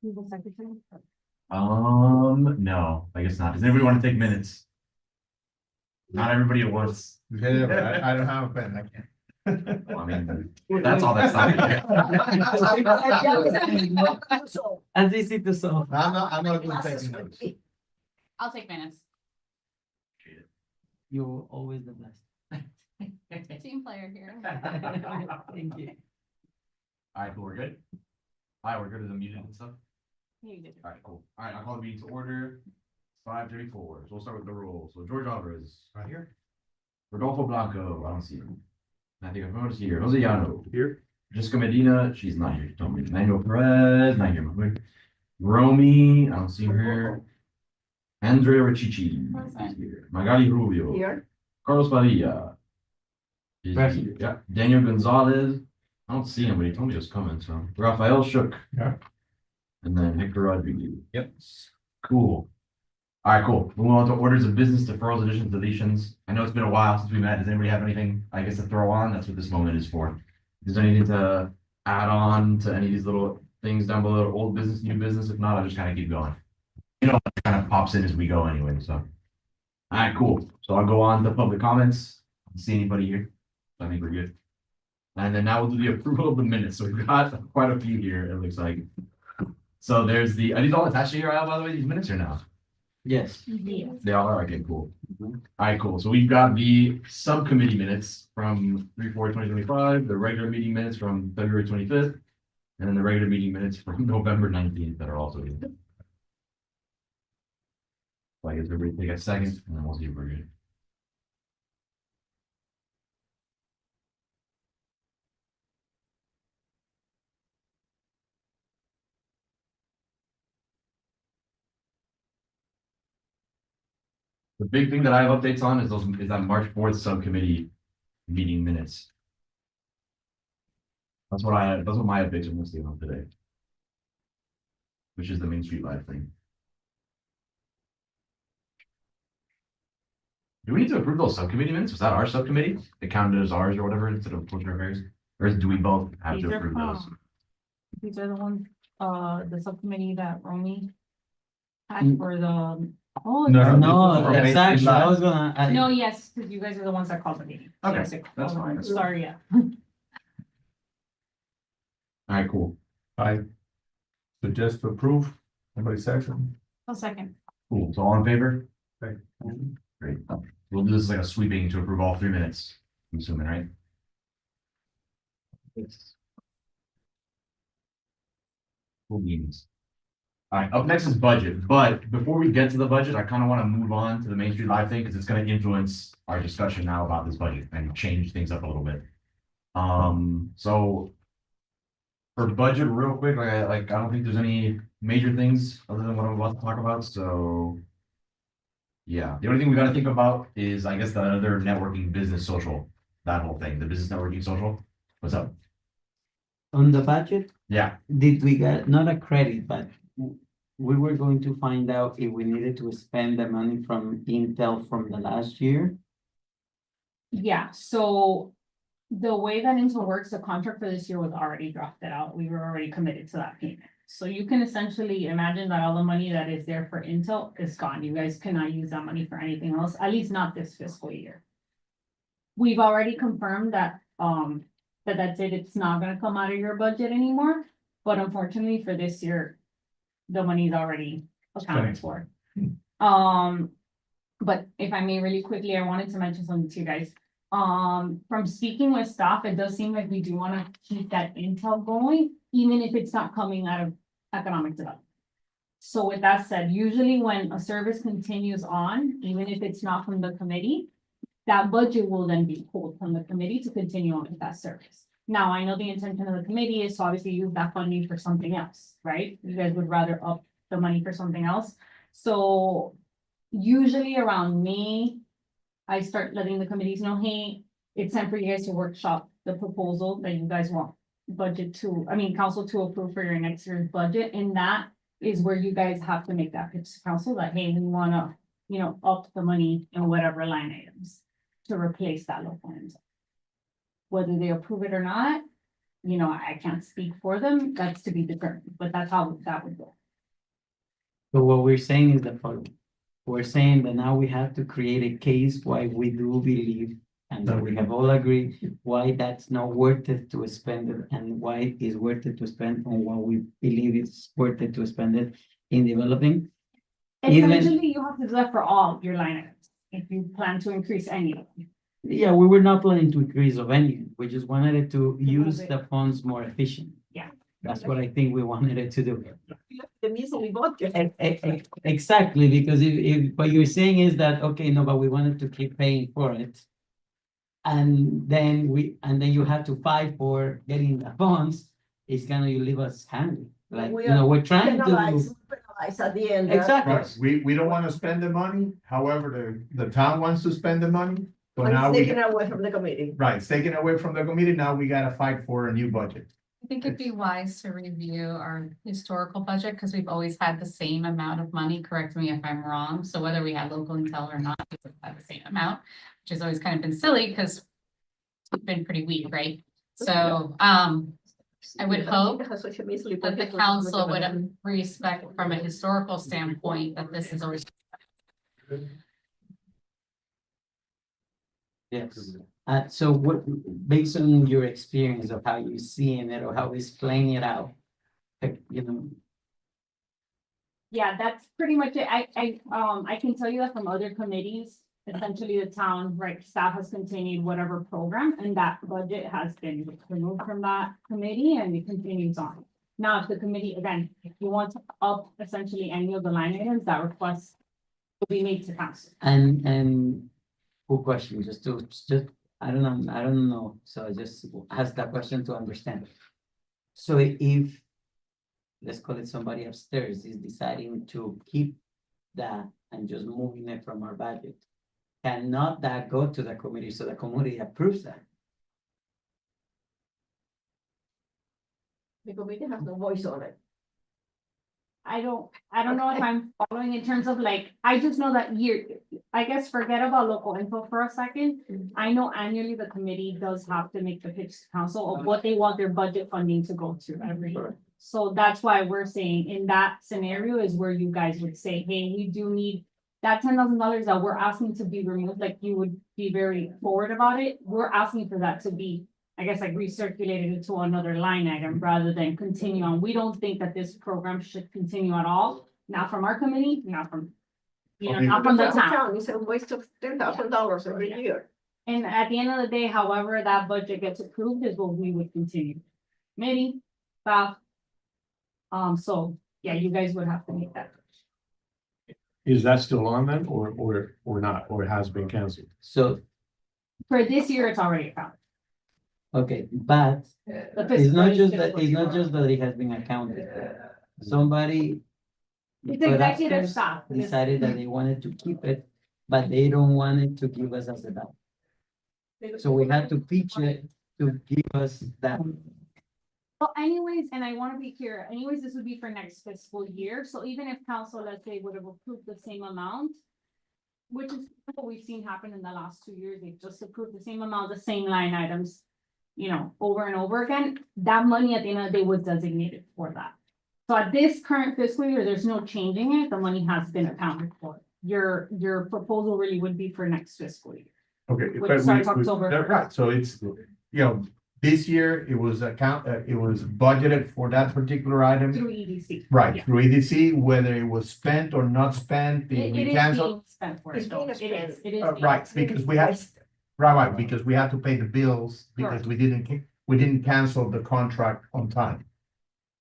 No, I guess not. Does anybody want to take minutes? Not everybody at once. Yeah, but I don't have a pen, I can't. Well, I mean, that's all that's not. As easy to solve. I'm not good taking notes. I'll take minutes. You're always the best. Team player here. Thank you. Alright, cool, we're good. Alright, we're good with the music and stuff. You did. Alright, cool. Alright, I'll call the meeting to order. 5:34. So we'll start with the rules. So George Alvarez, Right here. Rodolfo Blanco, I don't see him. Matthew Capone's here. Jose Llano. Here. Jessica Medina, she's not here. Don't me. Manuel Perez, not here. Romy, I don't see her. Andrea Riccici, Present. she's here. Magali Rubio. Here. Carlos Padilla. He's Present. here. Yeah. Daniel Gonzalez. I don't see him, but he told me he was coming. So Rafael Shook. Yeah. And then Hector Rodriguez. Yep. Cool. All right, cool. Moving on to orders of business, deferrals, additions, deletions. I know it's been a while since we met. Does anybody have anything, I guess, to throw on? That's what this moment is for. Is there anything to add on to any of these little things down below, old business, new business? If not, I'll just kind of keep going. You know, it kind of pops in as we go anyway, so. All right, cool. So I'll go on to public comments. I don't see anybody here. So I think we're good. And then now we'll do the approval of the minutes. So we've got quite a few here, it looks like. So there's the, are these all attached to your by the way, these minutes or now? Yes. Yeah. They all are, okay, cool. All right, cool. So we've got the subcommittee minutes from 3/4/2025, the regular meeting minutes from February 25th, and then the regular meeting minutes from November 19th that are also here. So I guess everybody take a second and then we'll see if we're good. The big thing that I have updates on is that March 4th subcommittee meeting minutes. That's what my updates are mostly on today. Which is the Main Street Live thing. Do we need to approve those subcommittee minutes? Was that our subcommittee? It counted as ours or whatever instead of cultural affairs? Or do we both have These to are approve those? These are the ones, the subcommittee that Romy had Mm. for the, oh. No, it's- No, Okay. exactly. I was gonna. add- No, yes, because you guys are the ones that called the meeting. Okay, Yes, that's fine, that's fine. Sorry, yeah. Alright, cool. I suggest to approve. Anybody second? A second. Cool. So all in favor? Okay. Great. We'll do this like a sweeping to approve all 3 minutes. I'm assuming, right? Yes. Cool beans. Alright, up next is budget, but before we get to the budget, I kind of want to move on to the Main Street Live thing because it's going to influence our discussion now about this budget and change things up a little bit. So for budget, real quick, I don't think there's any major things other than what I'm about to talk about, so. Yeah, the only thing we gotta think about is, I guess, the other networking business social, that whole thing, the business networking social. What's up? On the budget, Yeah, did we get, not a credit, but we were going to find out if we needed to spend the money from Intel from the last year? Yeah, so the way that Intel works, the contract for this year was already drafted out. We were already committed to that payment. So you can essentially imagine that all the money that is there for Intel is gone. You guys cannot use that money for anything else, at least not this fiscal year. We've already confirmed that, that's it. It's not gonna come out of your budget anymore. But unfortunately for this year, the money's already accounted for. But if I may really quickly, I wanted to mention something to you guys. From speaking with staff, it does seem like we do wanna keep that Intel going, even if it's not coming out of economic development. So with that said, usually when a service continues on, even if it's not from the committee, that budget will then be pulled from the committee to continue on with that service. Now, I know the intention of the committee is to obviously use that funding for something else, right? You guys would rather up the money for something else. So usually around May, I start letting the committees know, hey, it's time for you guys to workshop the proposal that you guys want council to approve for your next year's budget. And that is where you guys have to make that pitch to council that, hey, we wanna, up the money in whatever line items to replace that local. Whether they approve it or not, you know, I can't speak for them, that's to be determined, but that's how that would go. So what we're saying is the following. We're saying that now we have to create a case why we do believe, and that we have all agreed, why that's not worth it to spend it, and why it is worth it to spend on what we believe it's worth it to spend it in developing. Even- Essentially, you have to do that for all your line items, if you plan to increase any of them. Yeah, we were not planning to increase of any, we just wanted it to use it. the funds more efficient. Yeah. That's what I think we wanted it to do. The easily budget. Exactly, because if what you're saying is that, okay, no, but we wanted to keep paying for it. And then you have to fight for getting the funds, it's gonna leave us hanging. Like, We you know, are we're trying to. Penalize at the end. Exactly. Right, we don't wanna spend the money, however, the town wants to spend the money. So And now it's we, taken away from the committee. right, it's taken away from the committee, now we gotta fight for a new budget. I think it'd be wise to review our historical budget, because we've always had the same amount of money, correct me if I'm wrong, so whether we had local intel or not, we've had the same amount, which has always kind of been silly, because it's been pretty weak, right? So, I would hope that the council would respect from a historical standpoint that this is always. Yes, so what, based on your experience of how you seeing it or how he's playing it out, you know, Yeah, that's pretty much it. I can tell you that from other committees, essentially the town, right, staff has continued whatever program and that budget has been removed from that committee and it continues on. Now, if the committee, again, if you want to up essentially any of the line items, that request will be made to council. and good question, just, I don't know, so I just ask that question to understand. So if, let's call it somebody upstairs is deciding to keep that and just moving it from our budget, cannot that go to the committee so the committee approves that? The committee has no voice on it. I don't know if I'm following in terms of like, I just know that I guess forget about local info for a second. I know annually the committee does have to make the pitch to council of what they want their budget funding to go to every year. So that's why we're saying in that scenario is where you guys would say, hey, we do need that $10,000 that we're asking to be removed, like you would be very forward about it. We're asking for that to be, I guess, like recirculated into another line item rather than continue on. We don't think that this program should continue at all, not from our committee, not from, not from the town. It's a waste of $10,000 every year. And at the end of the day, however that budget gets approved is what we would continue. Maybe, staff. So, yeah, you guys would have to make that. Is that still on then, or not, or it has been canceled? So, For this year, it's already accounted. okay, but The it's not fiscal just is that, fiscal it's not year. just that it has been accounted for. Somebody. It's but executive upstairs staff. decided that they wanted to keep it, but they don't want it to give us as a down. So we had to pitch it to give us that. Well, anyways, and I want to be clear, anyways, this would be for next fiscal year. So even if council, let's say, would have approved the same amount, which is what we've seen happen in the last 2 years, they've just approved the same amount, the same line items, over and over again, that money at the end of the day was designated for that. So at this current fiscal year, there's no changing it. The money has been accounted for. Your proposal really would be for next fiscal year. Okay. Which but we- starts we- October that- Right, so it's, this year it was it was budgeted for that particular item. Through EDC. Right, Yeah. through EDC, whether it was spent or not spent, It being it is canceled. being spent for It's it, though. being It is, spent. it is. being Right, spent. because we had, right, because we had to pay the bills, because Correct. we didn't cancel the contract on time.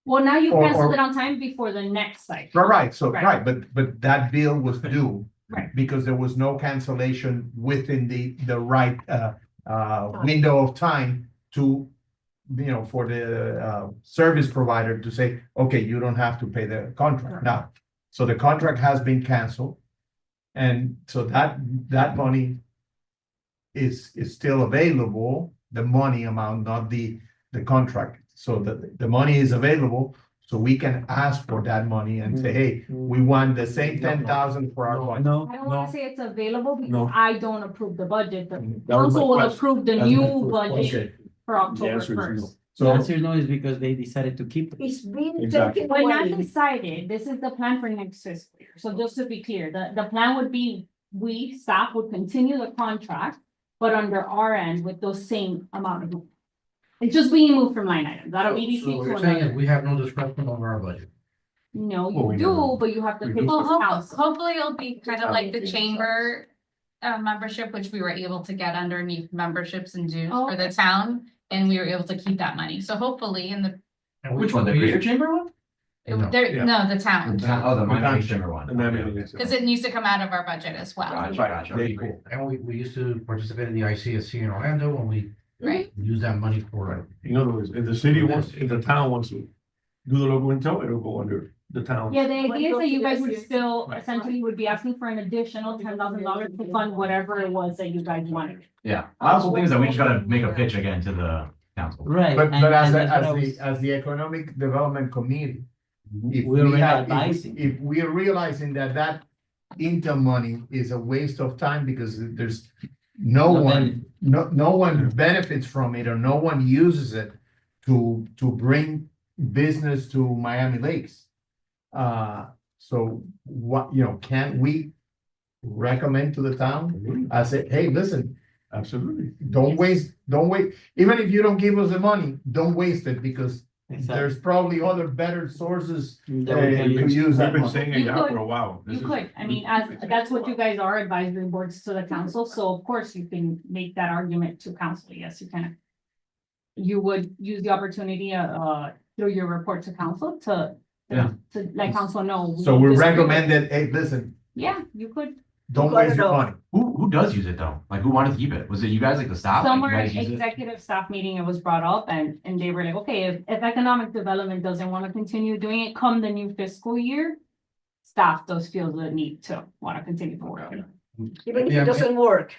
Well, now you Or- canceled or- it on time before the next cycle. Right, so, Right. right, but that bill was due. Right. Because there was no cancellation within the right, window of time to, for the, service provider to say, okay, you don't have to pay the contract now. So the contract has been canceled. And so that money is still available, the money amount, not the contract. So the money is available, so we can ask for that money and say, hey, we want the same 10,000 for our budget. No, I don't wanna say it's available because No. I don't approve the budget. The That was my council will question. approve the That's my new first budget question. for The October answer is no. first. The So, answer is no, is because they decided to keep it. It's been Exactly. taken But not away. decided, this is the plan for next fiscal year, so just to be clear, the plan would be, we, staff would continue the contract. But under our end with those same amount of. It's just being moved from line items, out of EDC So what to you're saying is another. we have no discretion over our budget. No, Well, we you never- do, but you have to we pitch do. Well, the council. hopefully it'll be kind of like the Council. chamber membership, which we were able to get underneath memberships and dues Oh, for the okay. town. And we were able to keep that money. So hopefully in the, And we- Which one, the we- Greater Chamber one? No. there, yeah. no, the town, Oh, the Miami Miami Chamber one. the Miami Okay. is- because it needs to come out of our budget as well. Gotcha, gotcha. Very Okay, cool. great. And we used to participate in the ICSC in Orlando and we Right. use that money for. In other words, if the city wants, if the town wants to do the local intel, it'll go under the town. Yeah, the idea is that you guys would Yes, yes. still Right. essentially would be asking for an additional $10,000 to fund whatever it was that you guys wanted. Yeah, I also think is that we just gotta make a pitch again to the council. Right. but, and- but and that's what I was- as the Economic Development Committee, if We already have, advising. if we are realizing that that Intel money is a waste of time because there's no No one, no one benefits from it or no one uses it to bring business to Miami Lakes. So what, can we recommend to the town? I say, hey, listen, Absolutely. don't wait, even if you don't give us the money, don't waste it because Exactly. there's probably other better sources. That we can you use. use We've that been money. saying it You now could- for a while. This You is- could, I mean, that's what you guys are, advisory boards to the council, so of course you can make that argument to council, yes, you can. You would use the opportunity, through your report to council to. Yeah. To let council know. So we disagree with- recommend that, hey, listen, Yeah, you could, don't Cut it waste your off. money. Who does use it though? Like, who wanted to keep it? Was it you guys, like the staff? Like, you somewhere guys use it? executive staff meeting, it was brought up and they were like, okay, if economic development doesn't wanna continue doing it come the new fiscal year. Staff does feel the need to wanna continue to work. on it. Even if Yeah, it doesn't work.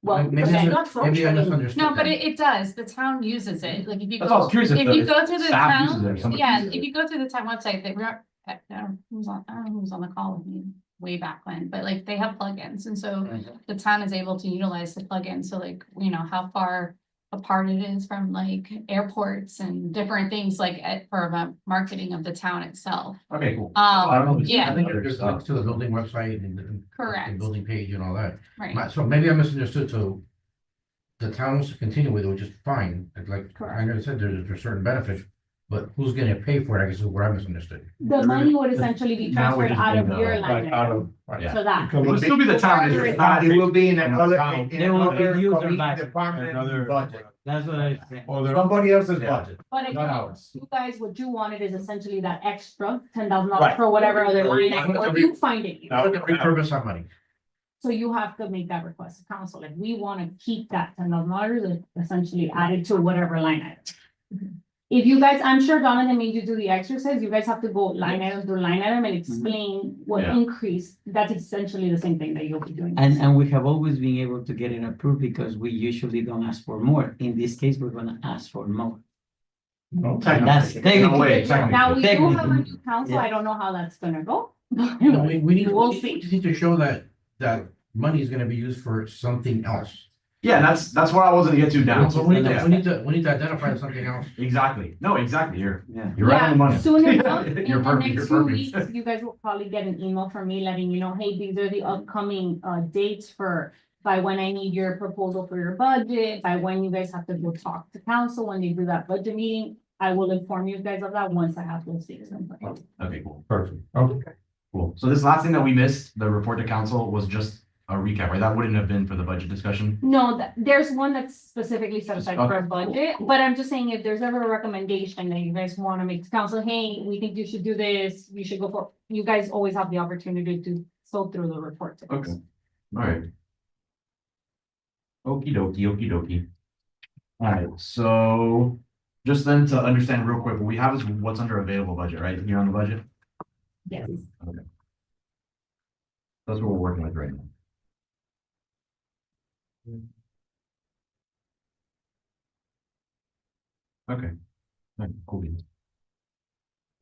Well, Maybe it's I okay. mis- not maybe I functioning. misunderstood. No, but that. it does. The town uses it. Like if you That's all I go, was curious if you the go to the staff uses it or town, somebody yeah, uses if it. you go to the town website, they were, I don't know who was on the call with me way back when, but like they have plugins. And so the town is able to utilize the plugin. So like, how far apart it is from like airports and different things like for the marketing of the town itself. Okay, cool. I don't know. if it's- yeah. I think there's stuff. links to the building website and the Correct. building page and all that. Right. So maybe I misunderstood, so the town wants to continue with it, which is fine, like, I know it said there's certain benefits, but who's gonna pay for it, I guess is where I misunderstood. The money would essentially be Now we're transferred just out of doing your the- line Like out item, of, right. Yeah. so that. It would still be the town, it's just not. It will be in another, Town. in They will another reduce their committee budget. department Another. budget, That's what I was saying. Or they're- somebody else's Yeah. budget, But not again, ours. you guys, what you wanted is essentially that extra $10,000 Right. for whatever other line Now- item, or you find it. Now- Repurpose that money. So you have to make that request to council, like, we wanna keep that $10,000 and essentially added to whatever line item. If you guys, I'm sure Donovan made you do the exercise, you guys have to go line item to line item and explain what Yeah. increase, that's essentially the same thing that you'll be doing. And we have always been able to get it approved because we usually don't ask for more. In this case, we're gonna ask for more. No, That's Technically, in a way, technically- Now, we do have a Technically, new council, I don't know how that's gonna go. No, we need, We'll we see. just need to show that money is gonna be used for something else. Yeah, that's what I was gonna get to now. So we need Yeah. we need to identify something else. Exactly. No, exactly. Yeah. You're right on the money. Soon enough, in You're the perfect, you're next 2 perfect. weeks, you guys will probably get an email from me letting you know, hey, these are the upcoming dates for. By when I need your proposal for your budget, by when you guys have to go talk to council, when they do that budget meeting. I will inform you guys of that once I have those dates in place. Okay, cool. Perfect, okay. Cool. So this last thing that we missed, the report to council, was just a recap, right? That wouldn't have been for the budget discussion. No, there's one that's specifically set aside for a Okay. budget, but I'm just saying if there's ever a recommendation that you guys wanna make to council, hey, we think you should do this, you should go for, you guys always have the opportunity to sow through the report. to us. Okay. All right. Okie dokie, okie dokie. All right, so just then to understand real quick, what we have is what's under available budget, right? Here on the budget. Yes. That's what we're working with right now. Okay. Alright, cool beans.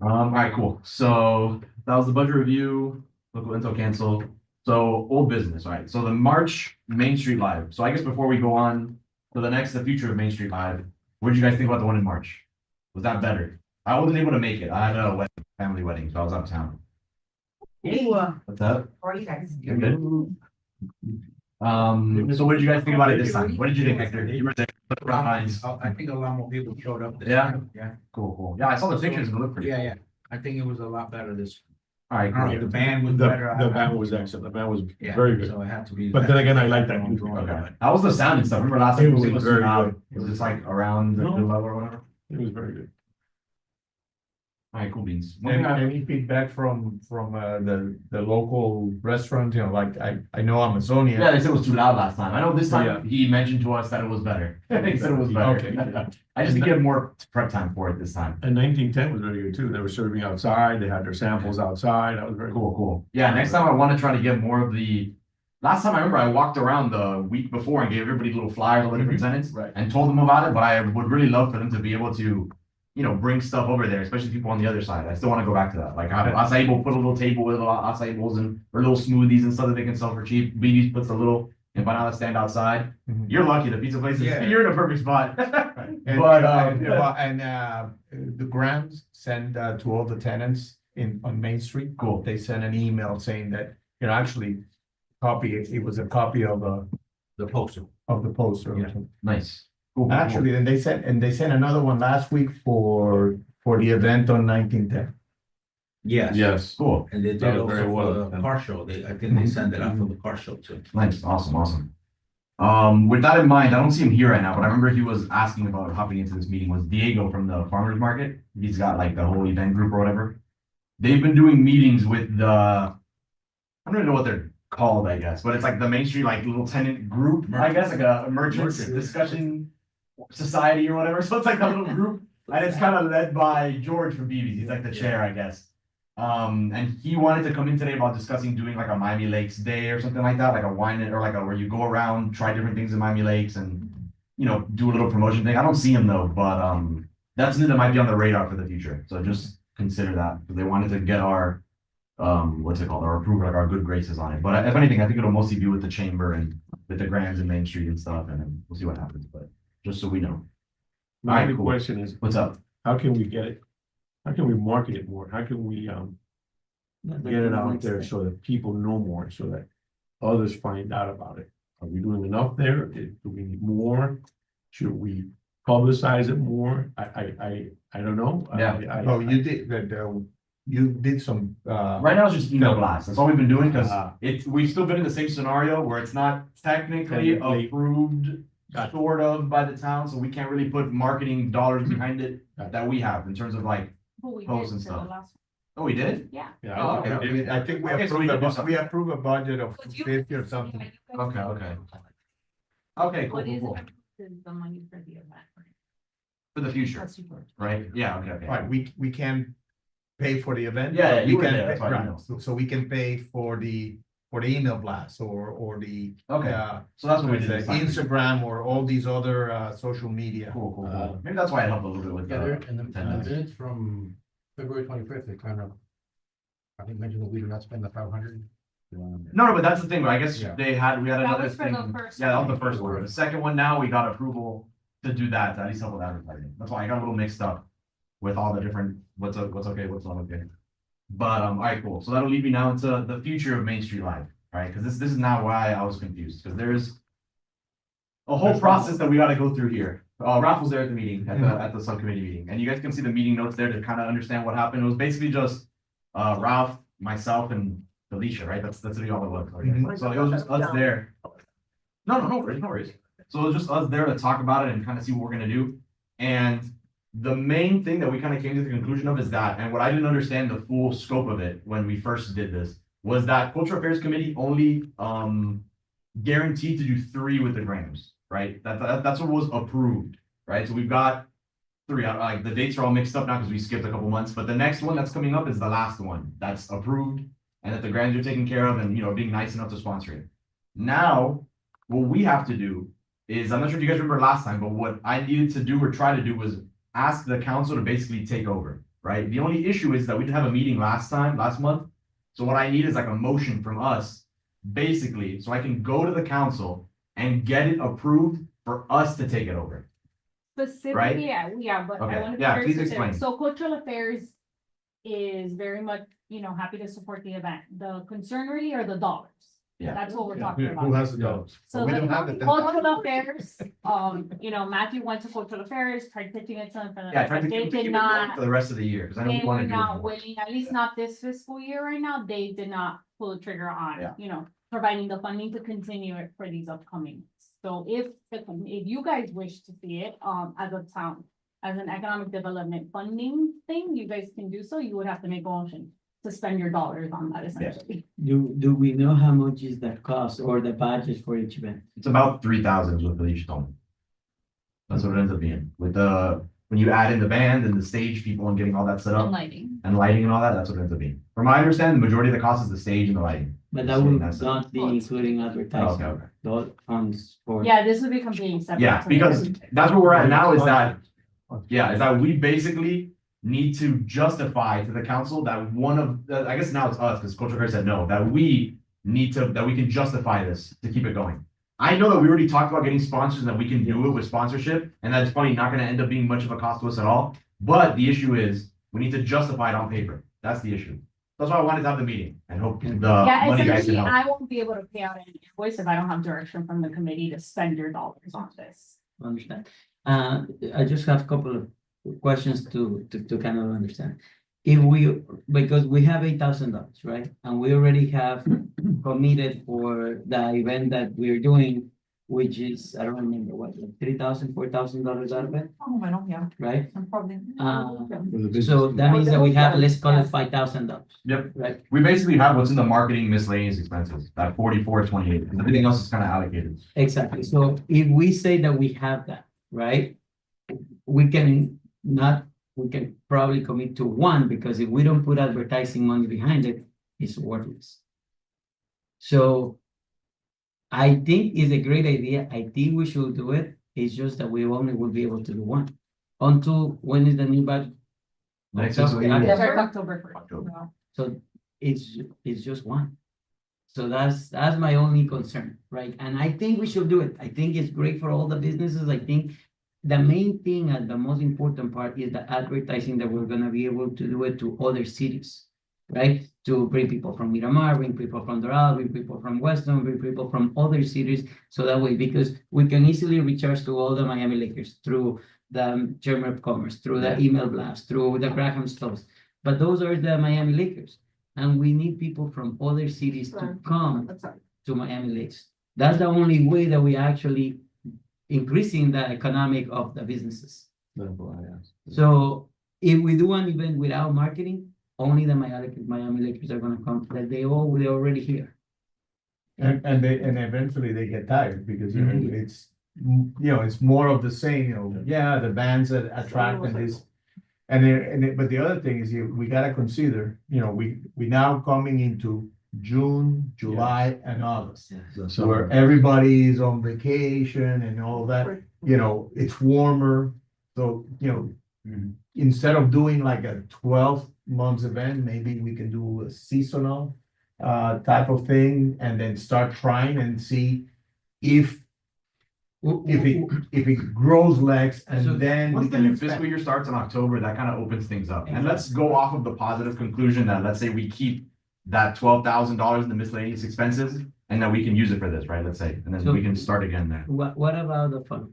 All right, cool. So that was the budget review, local intel cancel. So old business, all right. So the March Main Street Live. So I guess before we go on to the future of Main Street Live, What did you guys think about the one in March? Was that better? I wasn't able to make it. I had a wedding, family wedding, so I was out of town. What's up? How are you guys? You're good. So what did you guys think about it this time? What did you think, Hector? You were there. Nice. I think a lot more people showed up. this Yeah? time. Yeah. Cool. Yeah, I saw the pictures and it looked pretty. Yeah, yeah. I think it was a lot better this. All right, I don't know, the cool. band was The, better. the band was excellent. The band was Yeah, very good. So it had to be. But then again, I like that Wrong music. drawing, Okay. but- How was the sound and stuff? Remember last time It was it was very loud? good. Was it just like around the No. level or whatever? It was very good. All right, cool beans. One thing Any feedback from, the local restaurant, you know, like, I know Amazonia. Yeah, they said it was too loud last time. I know this Yeah. time he mentioned to us that it was better. He said it was better. Okay. I just need to get more prep time for it this time. And 1910 was very good too. They were serving outside. They had their samples outside. That was very cool. Cool. Yeah, next time I want to try to get more of the. Last time I remember I walked around the week before and gave everybody little flyers, all the different tenants, Right. and told them about it. But I would really love for them to be able to, you know, bring stuff over there, especially people on the other side. I still want to go back to that. Like have acai bowl, put a little table with a lot of acai bowls and or little smoothies and stuff that they can sell for cheap. BD's puts a little empanada stand outside. Mhm. You're lucky. The pizza place is Yeah. you're in a perfect spot. And, But, the Grams send to all the tenants on Main Street. Cool. They sent an email saying that, you know, actually it was a copy of The poster. the poster. Yeah. Nice. Cool. Actually, and they sent another one last week for the event on 1910. Yes. Yes. Cool. And they did That was very also well for the done. car show. I think they sent it out for the car show too. Nice. Awesome. With that in mind, I don't see him here right now, but I remember he was asking about hopping into this meeting was Diego from the farmers market. He's got like the whole event group or whatever. They've been doing meetings with I don't even know what they're called, I guess, but it's like the Main Street like little tenant group, I guess, like a merchants Merchant. discussion society or whatever. So it's like a little group, and it's kind of led by George from BB's. He's like the chair, I guess. And he wanted to come in today about discussing doing like a Miami Lakes Day or something like that, like a wine or like a where you go around, try different things in Miami Lakes and, you know, do a little promotion thing. I don't see him though, but that's something that might be on the radar for the future. So just consider that because they wanted to get our what's it called, our approval, like our good graces on it. But if anything, I think it'll mostly be with the chamber and with the Grams and Main Street and stuff, and then we'll see what happens. But just so we know, My Alright, only cool. question is, what's up? how can we get it? How can we market it more? How can we get it out there so that people know more, so that others find out about it? Are we doing enough there? Do we need more? Should we publicize it more? I don't know. Yeah. Oh, you did some, Right now it's just email blast. That's all we've been doing because Ah. we've still been in the same scenario where it's not technically Technically. approved Gotcha. sort of by the town, so we can't really put marketing dollars behind it Gotcha. that we have in terms of like, Who we Posts did and for the stuff. last- oh, we did? Yeah. Yeah. Oh, I- okay. I think we Okay, so we can do something. approve a budget of 50 or something. Okay. Okay, cool, What is cool. the money for the event? For the future, That's super. right? Yeah, okay. Right, we can pay for the event. Yeah, but you we were can there, that's pay- why I right, know. so we can pay for the email blast or the Okay, so that's what we did this time. Instagram or all these other social media. Cool. Maybe that's why it helped a little bit with Yeah, there, the and the attendance. minutes from February 25th, they kind of, I think mentioned that we did not spend the 500. No, but that's the thing, I guess Yeah. we had That another was for thing. the first Yeah, that was one. the first one. The second one now, we got approval to do that, to at least help with advertising. That's why I got a little mixed up with all the different, what's okay, what's not okay. But, all right, cool. So that'll lead me now into the future of Main Street Live, right? Because this is now why I was confused, because there's a whole process that we gotta go through here. Ralph was there at the meeting, at the subcommittee meeting, and you guys can see the meeting notes there to kind of understand what happened. It was basically just Ralph, myself, and Felicia, right? That's really all it was. Mhm. So it was just us there. No worries. So it was just us there to talk about it and kind of see what we're gonna do. And the main thing that we kind of came to the conclusion of is that, and what I didn't understand the full scope of it when we first did this, was that Cultural Affairs Committee only guaranteed to do 3 with the Grams, right? That's what was approved, right? So we've got 3. Like the dates are all mixed up now because we skipped a couple months, but the next one that's coming up is the last one that's approved and that the Grams are taking care of and, you know, being nice enough to sponsor it. Now, what we have to do is, I'm not sure if you guys remember last time, but what I needed to do or try to do was ask the council to basically take over, right? The only issue is that we didn't have a meeting last month. So what I need is like a motion from us, basically, so I can go to the council and get it approved for us to take it over. Specifically, yeah, but Okay, I want to be yeah, very please specific. explain. So cultural affairs is very much, happy to support the event. The concern really are the dollars. Yeah. That's what we're Yeah, talking Who about. has the dollars? So We the don't have the. cultural affairs, Matthew went to cultural affairs, tried pitching it to them. Yeah, I tried to They keep did it not, going for the rest of the year, because I know they we want were to do not it. willing, at least not this fiscal year right now, they did not pull the trigger Yeah. on, providing the funding to continue it for these upcoming. So if you guys wish to see it, as a town, as an economic development funding thing, you guys can do so, you would have to make a motion to spend your dollars on that essentially. Do we know how much is that cost or the budget for each event? It's about 3,000 is what Felicia told me. That's what it ends up being, with when you add in the band and the stage people and getting all that set And up lighting. and lighting and all that, that's what it ends up being. From my understanding, the majority of the cost is the stage and the lighting. But that would That's it. not be including Oh, advertising, okay, okay. those funds for. Yeah, this would be completely separate. Yeah, to me. because that's where we're at now is that, is that we basically need to justify to the council that I guess now it's us, because Cultural Affairs said no, that we can justify this to keep it going. I know that we already talked about getting sponsors and that we can do it with sponsorship, and that's funny, not gonna end up being much of a cost to us at all. But the issue is, we need to justify it on paper. That's the issue. That's why I wanted to have the meeting and hope the Yeah, money guys can essentially, help. I won't be able to pay out an invoice if I don't have direction from the committee to spend your dollars on this. Understand. I just have a couple of questions to kind of understand. Because we have $8,000, right? And we already have committed for the event that we're doing, which is, I don't remember what, like $3,000, $4,000 out of it, Oh, I don't, yeah, right? I'm probably. So that means that we have, let's call it $5,000, Yep, right? we basically have what's in the marketing miscellaneous expenses, that 4428, and everything else is kind of allocated. Exactly. So if we say that we have that, right? We can probably commit to one, because if we don't put advertising money behind it, it's worthless. So I think it's a great idea. I think we should do it. It's just that we only will be able to do one. Until when is the new budget? Next October, fiscal year. yeah. October first. October. So it's just one. So that's my only concern, right? And I think we should do it. I think it's great for all the businesses. I think the main thing and the most important part is the advertising, that we're gonna be able to do it to other cities, right? To bring people from Miramar, bring people from Doral, bring people from Weston, bring people from other cities. So that way, because we can easily reach out to all the Miami Lakers through the Chamber of Commerce, through the email blast, through the Graham Stokes. But those are the Miami Lakers. And we need people from other cities to Right. come That's right. to Miami Lakes. That's the only way that we actually increasing the economic of the businesses. That's what I asked. So if we do an event without marketing, only the Miami Lakers are gonna come, that they're already here. And eventually they get tired because, Mhm. it's, it's more of the same, the bands that attract and this. But the other thing is, we gotta consider, we now coming into June, July and August. Where everybody is on vacation and all that, it's warmer. So, instead of doing like a 12 months event, maybe we can do a seasonal type of thing and then start trying and see if it grows legs So and then. we Once the can new expand. fiscal year starts in October, that kind of opens things up. And let's go off of the positive conclusion that, let's say we keep that $12,000 in the miscellaneous expenses and that we can use it for this, right? Let's say, and then So- we can start again there. What about the fund?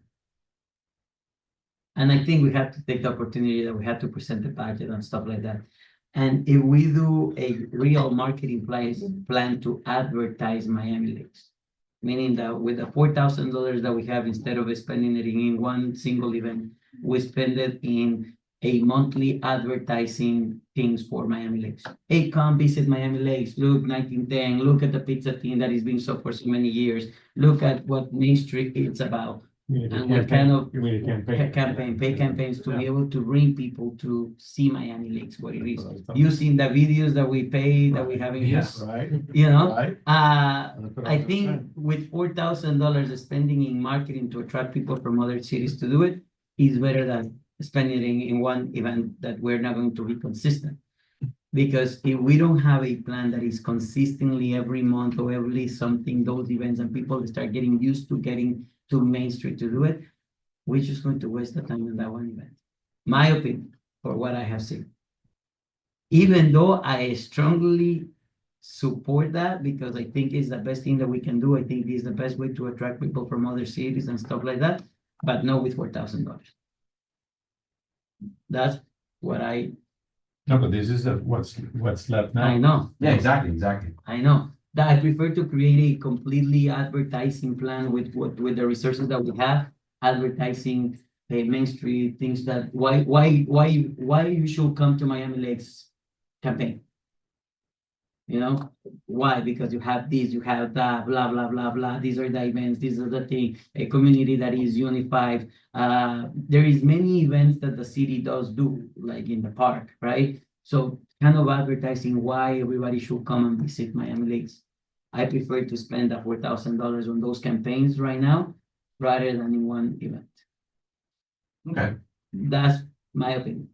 And I think we have to take the opportunity that we have to present the budget and stuff like that. And if we do a real marketing plan to advertise Miami Lakes, meaning that with the $4,000 that we have, instead of spending it in one single event, we spend it in a monthly advertising things for Miami Lakes. Hey, come visit Miami Lakes, look 1910, look at the pizza thing that is being sold for so many years, look at what Main Street is about. And what kind of You mean a campaign? pay campaigns to be Yeah. able to bring people to see Miami Lakes, what it is. Using the videos that we pay, that we haven't used, Right, you know? right. I think with $4,000 spending in marketing to attract people from other cities to do it is better than spending it in one event that we're not going to be consistent. Because if we don't have a plan that is consistently every month or every something, those events, and people start getting used to getting to Main Street to do it, we're just going to waste the time in that one event. My opinion, for what I have seen. Even though I strongly support that because I think it's the best thing that we can do. I think it's the best way to attract people from other cities and stuff like that, but not with $4,000. That's what No, but this is what's left I now. know. Yeah, exactly. I know that I prefer to create a completely advertising plan with with the resources that we have, advertising, Main Street, things that why you should come to Miami Lakes campaign. You know, why? Because you have this, you have that, blah, blah, blah, blah. These are the events, these are the thing, a community that is unified. There is many events that the city does do, like in the park, right? So kind of advertising why everybody should come and visit Miami Lakes. I prefer to spend the $4,000 on those campaigns right now, rather than in one event. Okay, That's my opinion.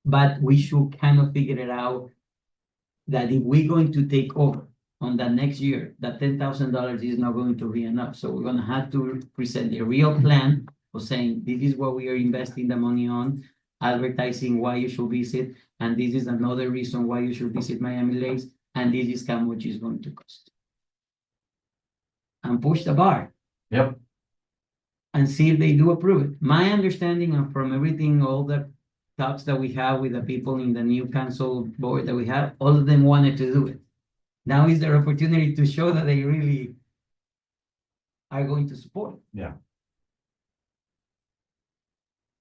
But we should kind of figure it out that if we're going to take over on the next year, that $10,000 is not going to be enough. So we're gonna have to present a real plan of saying, this is what we are investing the money on, advertising why you should visit, and this is another reason why you should visit Miami Lakes, and this is how much it's going to cost. And push the bar yep, and see if they do approve it. My understanding of from everything, all the talks that we have with the people in the new council board that we have, all of them wanted to do it. Now is their opportunity to show that they really are going to support. yeah.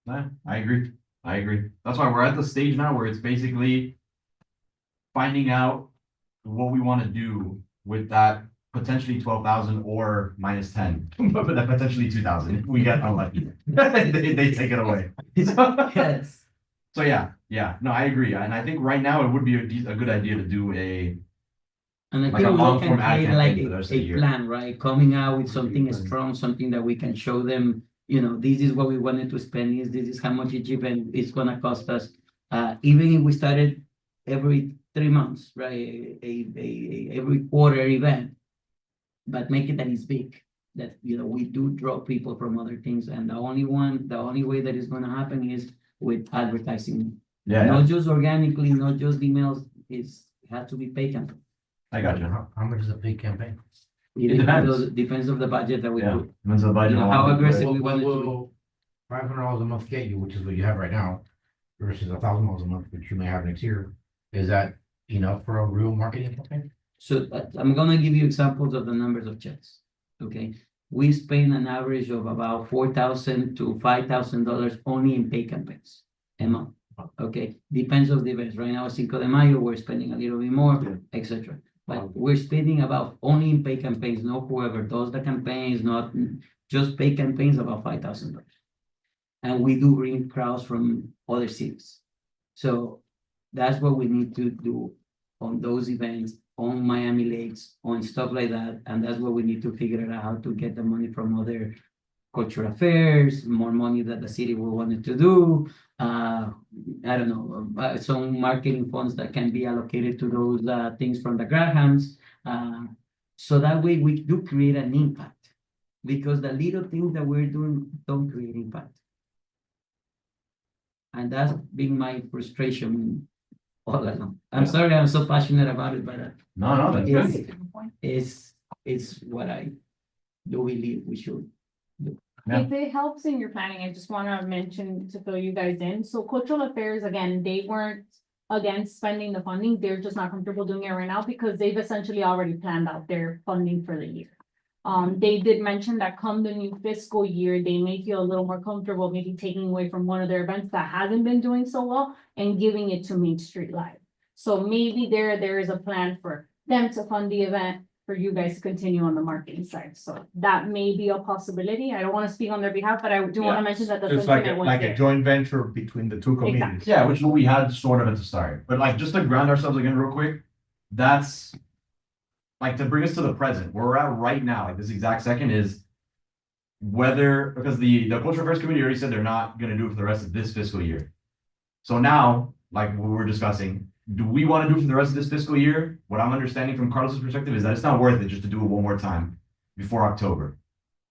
Nah, I agree. That's why we're at the stage now where it's basically finding out what we want to do with that potentially 12,000 or minus 10, but that potentially 2,000. If we get unlucky, they take it away. Yes. So yeah, no, I agree. And I think right now it would be a good idea to do a, And I Like think a we long-form can ad create like campaign for the rest of the a year. plan, right? Coming out with something Plan. strong, something that we can show them, you know, this is what we wanted to spend, this is how much each event is gonna cost us. Even if we started every 3 months, right, every quarter event. But make it that it's big, that, you know, we do draw people from other things, and the only way that is gonna happen is with advertising. yeah, Not just organically, not just emails, it has to be paid campaign. I got you. How much is a paid campaign? It depends. Depends of the budget that we Yeah, put. depends on the budget. You know, how aggressive- What we wanted to will $500 a month get you, which is what you have right now, versus $1,000 a month, which you may have next year? Is that enough for a real marketing campaign? So I'm gonna give you examples of the numbers of checks, okay? We spend an average of about $4,000 to $5,000 only in pay campaigns a month, okay? Depends on the events. Right now, Cinco de Mayo, we're spending a little bit more, etc. But we're spending about only in pay campaigns, not whoever does the campaigns, not just pay campaigns, about $5,000. And we do bring crowds from other cities. So that's what we need to do on those events, on Miami Lakes, on stuff like that. And that's what we need to figure out how to get the money from other cultural affairs, more money that the city will want to do. I don't know, some marketing funds that can be allocated to those things from the Grahams. So that way we do create an impact, because the little things that we're doing don't create impact. And that's been my frustration all along. I'm sorry, I'm so passionate about it, but No, that's Yes. good. it's what I do believe we should. Yeah. If it helps in your planning, I just wanna mention to fill you guys in, so cultural affairs, again, they weren't against spending the funding, they're just not comfortable doing it right now because they've essentially already planned out their funding for the year. They did mention that come the new fiscal year, they may feel a little more comfortable, maybe taking away from one of their events that hasn't been doing so well and giving it to Main Street Live. So maybe there is a plan for them to fund the event, for you guys to continue on the marketing side. So that may be a possibility. I don't want to speak on their behalf, but I do want Yeah. to mention that the It's like sentiment was a there. joint venture between the two communities. Yeah, which is what we had sort of at the start, but like, just to ground ourselves again real quick, that's. Like, to bring us to the present, where we're at right now, like this exact second is. Whether, because the Cultural Affairs Committee already said they're not gonna do it for the rest of this fiscal year. So now, like what we're discussing, do we wanna do it for the rest of this fiscal year? What I'm understanding from Carlos's perspective is that it's not worth it just to do it one more time before October.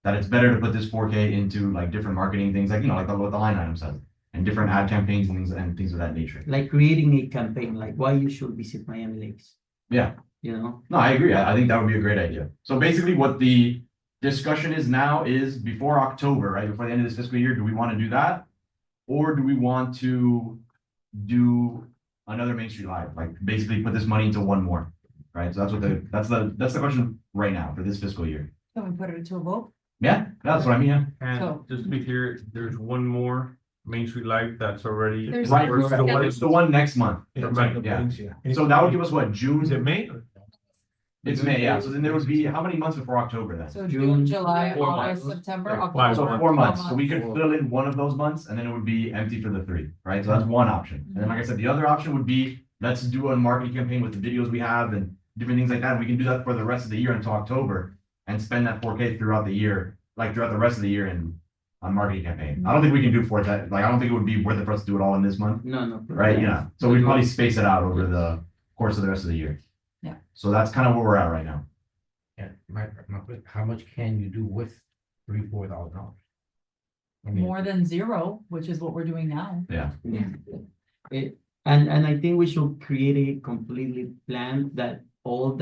that it's better to put this 4K into like different marketing things, like, you know, like what the line item says, and different ad campaigns and things of that nature. Like creating a campaign, like why you should visit Miami Lakes, Yeah, you know? no, I agree. I think that would be a great idea. So basically what the discussion is now is before October, right? Before the end of this fiscal year, do we want to do that? Or do we want to do another Main Street Live, like basically put this money into one more, right? So that's the question right now for this fiscal year. Can we put it to a vote? Yeah, that's what I mean, yeah. And So- just to be clear, there's one more Main Street Live that's already. There's- Right, Or the one- it's the one next month. Right. Yeah. So that would give us what, June? Is it May? It's May, yeah. So then there would be, how many months before October then? So June, June, July, 4 August, months. September, Like October. 5 So 4 months, so we could 4 fill in one of those months and then it would be empty for the 3, right? So that's one option. And then like I said, the other option would be, let's do a marketing campaign with the videos we have and different things like that. We can do that for the rest of the year until October and spend that 4K throughout the year, like throughout the rest of the year in on marketing campaign. I don't think we can do that. Like, I don't think it would be worth it for us to do it all in this month, No. right? Yeah. So we'd probably space it out over the course of the rest of the year. Yeah. So that's kind of where we're at right now. Yeah, how much can you do with $3,000-4,000? I mean, More than 0, which is what we're doing now. Yeah. Yeah. And I think we should create a completely plan that all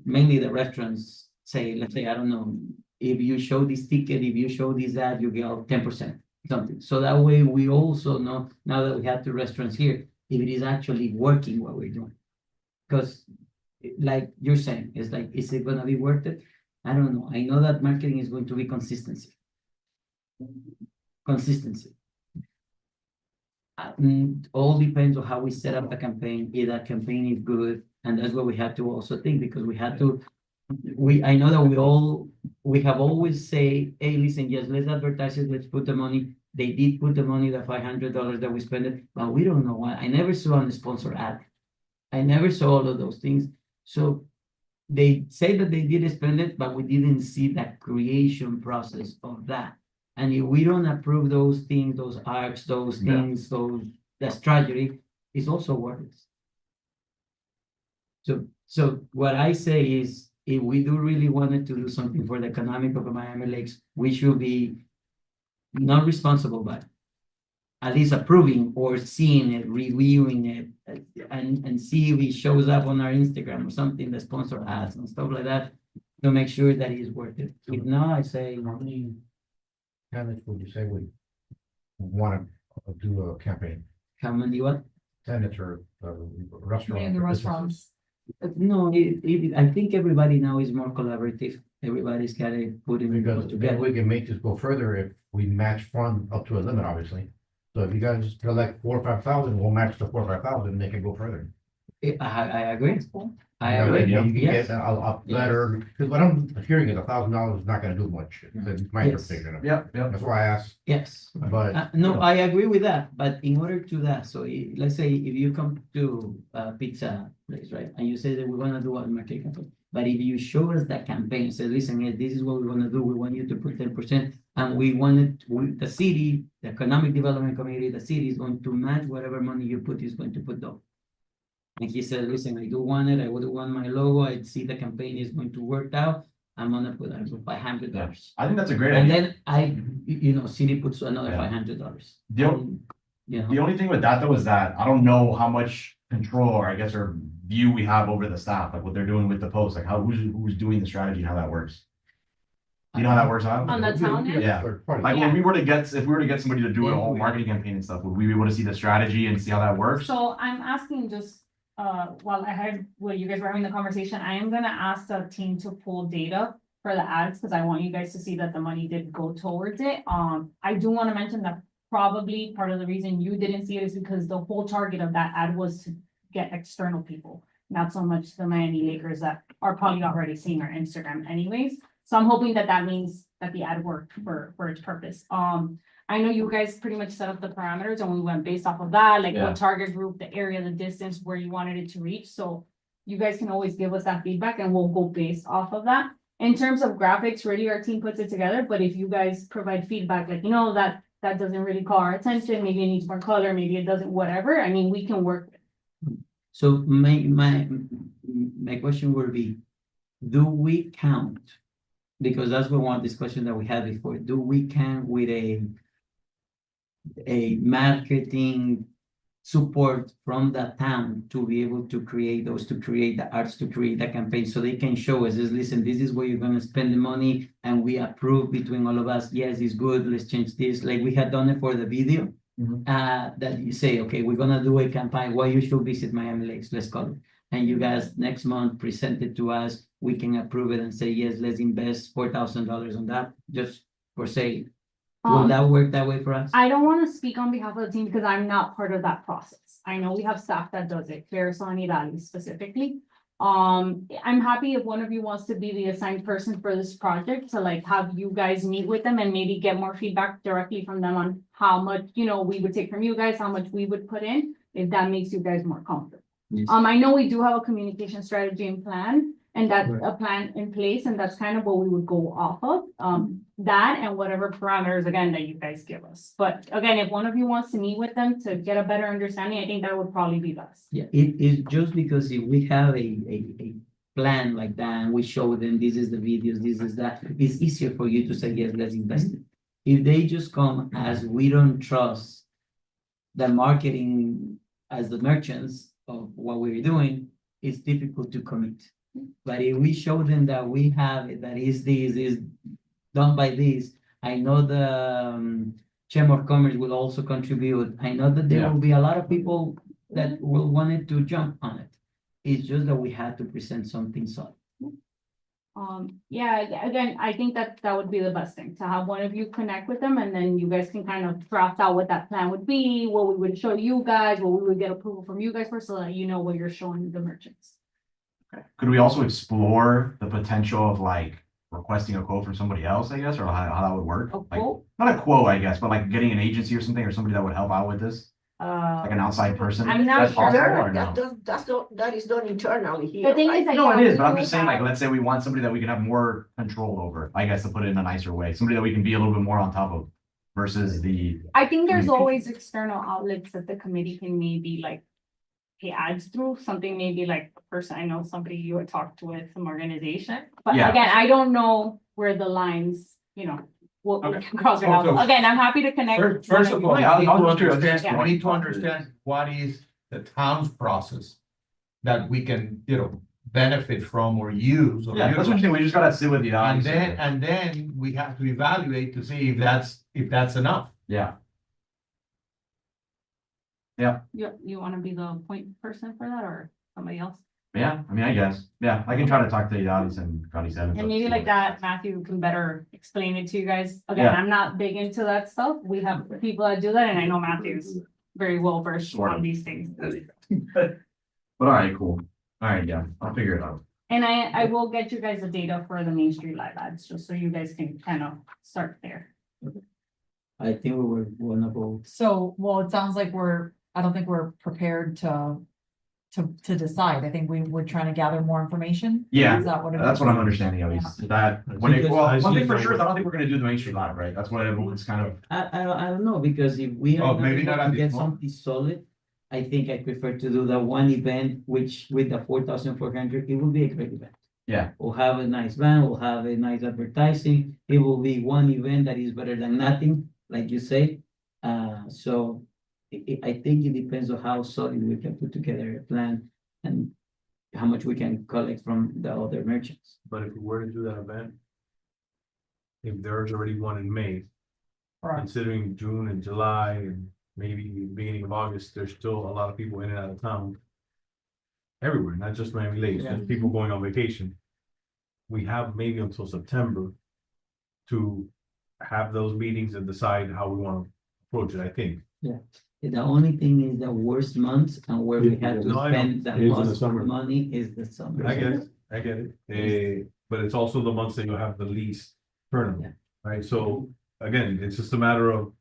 mainly the restaurants say, let's say, I don't know, if you show this ticket, if you show this ad, you get 10%, something. So that way we also know, now that we have 2 restaurants here, if it is actually working what we're doing. Because like you're saying, it's like, is it gonna be worth it? I don't know. I know that marketing is going to be consistency. All depends on how we set up the campaign, if that campaign is good, and that's what we have to also think, because we had to. I know that we have always say, hey, listen, yes, let's advertise it, let's put the money. They did put the money, the $500 that we spent it, but we don't know why. I never saw a sponsor ad. I never saw all of those things. So they say that they did spend it, but we didn't see that creation process of that. And if we don't approve those things, those arcs, those Yeah. things, that strategy is also worthless. So what I say is, if we do really wanted to do something for the economic of Miami Lakes, we should be not responsible, but at least approving or seeing it, reviewing it, and see if it shows up on our Instagram or something, the sponsor ads and stuff like that, to make sure that it is worth it. If not, I say, How many tenants would you say would want to do a campaign? how many what? Tenants or restaurant? In the restaurants. No, I think everybody now is more collaborative. Everybody's got to put in Because then together. we can make this go further if we match fund up to a limit, obviously. So if you guys collect 4 or 5,000, we'll match the 4 or 5,000, and they can go further. I agree. I You know, agree. You can Yes. get a better, because what I'm hearing is $1,000 is not gonna do much. That's my Yes. interpretation of it. Yep, yep. That's why I asked, Yes. but. No, I agree with that, but in order to that, so let's say if you come to a pizza place, right? And you say that we wanna do a market campaign, but if you show us that campaign, say, listen, hey, this is what we wanna do, we want you to put 10%, and we wanted, the city, the Economic Development Committee, the city is going to match whatever money you put, is going to put down. And he said, listen, I do want it, I would want my logo, I see the campaign is going to work out, I'm gonna put $500. I think that's a great And idea. then city puts another Yeah. $500. The You know, The only thing with that though is that I don't know how much control or I guess or view we have over the staff, like what they're doing with the post, like who's doing the strategy and how that works. You know how that works out? On the town end? Yeah. Like when we were to get, if we were to get somebody to do a whole marketing campaign and stuff, would we be able to see the strategy and see how that works? So I'm asking just, while I heard what you guys were having the conversation, I am gonna ask the team to pull data for the ads, because I want you guys to see that the money did go towards it. I do wanna mention that probably part of the reason you didn't see it is because the whole target of that ad was to get external people, not so much the Miami Lakers that are probably already seeing our Instagram anyways. So I'm hoping that that means that the ad worked for its purpose. I know you guys pretty much set up the parameters and we went based off of that, like Yeah. what target group, the area, the distance, where you wanted it to reach. So you guys can always give us that feedback and we'll go based off of that. In terms of graphics, really our team puts it together, but if you guys provide feedback, like, you know, that doesn't really call our attention, maybe it needs more color, maybe it doesn't, whatever, I mean, we can work. so my question would be, do we count because that's one discussion that we had before. Do we can with a marketing support from the town to be able to create those, to create the arts, to create the campaign, so they can show us, is listen, this is where you're gonna spend the money, and we approve between all of us, yes, it's good, let's change this, like we had done it for the video. Mhm. That you say, okay, we're gonna do a campaign, why you should visit Miami Lakes, let's call it. And you guys next month present it to us, we can approve it and say, yes, let's invest $4,000 on that, just for say. Will Um, that work that way for us? I don't wanna speak on behalf of the team because I'm not part of that process. I know we have staff that does it, Claire Sanidali specifically. I'm happy if one of you wants to be the assigned person for this project, to like have you guys meet with them and maybe get more feedback directly from them on how much, we would take from you guys, how much we would put in, if that makes you guys more comfortable. Yes. I know we do have a communication strategy and plan, and that's Right. a plan in place, and that's kind of what we would go off of. That and whatever parameters, again, that you guys give us. But again, if one of you wants to meet with them to get a better understanding, I think that would probably be best. Yeah, it is just because if we have a plan like that and we show them this is the videos, this is that, it's easier for you to say, yes, let's invest it. If they just come as we don't trust the marketing as the merchants of what we're doing, it's difficult to commit. But if we show them that we have it, that is this, is done by this, I know the Chamber of Commerce will also contribute. I know that there Yeah. will be a lot of people that will wanted to jump on it. It's just that we had to present something solid. Yeah, again, I think that that would be the best thing, to have one of you connect with them, and then you guys can kind of draft out what that plan would be, what we would show you guys, what we would get approval from you guys for, so that you know what you're showing the merchants. Could we also explore the potential of like requesting a quote from somebody else, I guess, or how that would work? A Like, quote? not a quote, I guess, but like getting an agency or something, or somebody that would help out with this, like an outside person. I'm not That's sure. possible, Internal, or no? that is done internally here. The thing right? is that. No, yeah, it is, we but I'm do just saying, like, have- let's say we want somebody that we can have more control over, I guess, to put it in a nicer way, somebody that we can be a little bit more on top of versus the, I think there's communication. always external outlets that the committee can maybe like pay ads through, something maybe like a person, I know somebody you had talked with, some organization. But Yeah. again, I don't know where the lines, what we Okay. can cross it out. Also, Again, I'm happy to connect. with First one of you. all, we Yeah, need I'll to just do it. understand, Yeah. we need to understand what is the town's process that we can, benefit from or use. or yeah, that's what I'm utilize. saying, we just gotta sit with the. And then we have to evaluate to see if that's enough. Yeah, You wanna be the point person for that or somebody else? yeah, I mean, I guess, yeah, I can try to talk to Yadis and Gotti Seven. And maybe like that, Matthew can better explain it to you guys. Again, Yeah. I'm not big into that stuff. We have people that do that, and I know Matthew's very well versed Sort of. on these things. But all right, cool, all right, yeah, I'll figure it out. And I will get you guys the data for the Main Street live ads, just so you guys can kind of start there. I think we were one of those. So, well, it sounds like I don't think we're prepared to decide. I think we're trying to gather more information. Yeah, Is that what it is? That's what I'm understanding, at least, that, when it, I well, one see thing for it sure is I that don't think we're gonna do the Main Street Live, right? That's what everyone's kind of, I don't know, because if we Oh, are not maybe able not at to this get moment. something solid, I think I prefer to do the one event, which with the 4,400, it will be a great event. Yeah. We'll have a nice band, we'll have a nice advertising, it will be one event that is better than nothing, like you say. So I think it depends on how solid we can put together a plan and how much we can collect from the other merchants. But if we were to do that event. If there's already one in May, Right. considering June and July and maybe beginning of August, there's still a lot of people in and out of town. Everywhere, not just Miami Lakes, just people going on vacation. We have maybe until September. To have those meetings and decide how we want to approach it, I think. The only thing is the worst months and where we had to No, I know. spend the It is in the most summer. money is the summer. I get it, but it's also the months that you have the least turnout, Yeah. right? So again, it's just a matter of.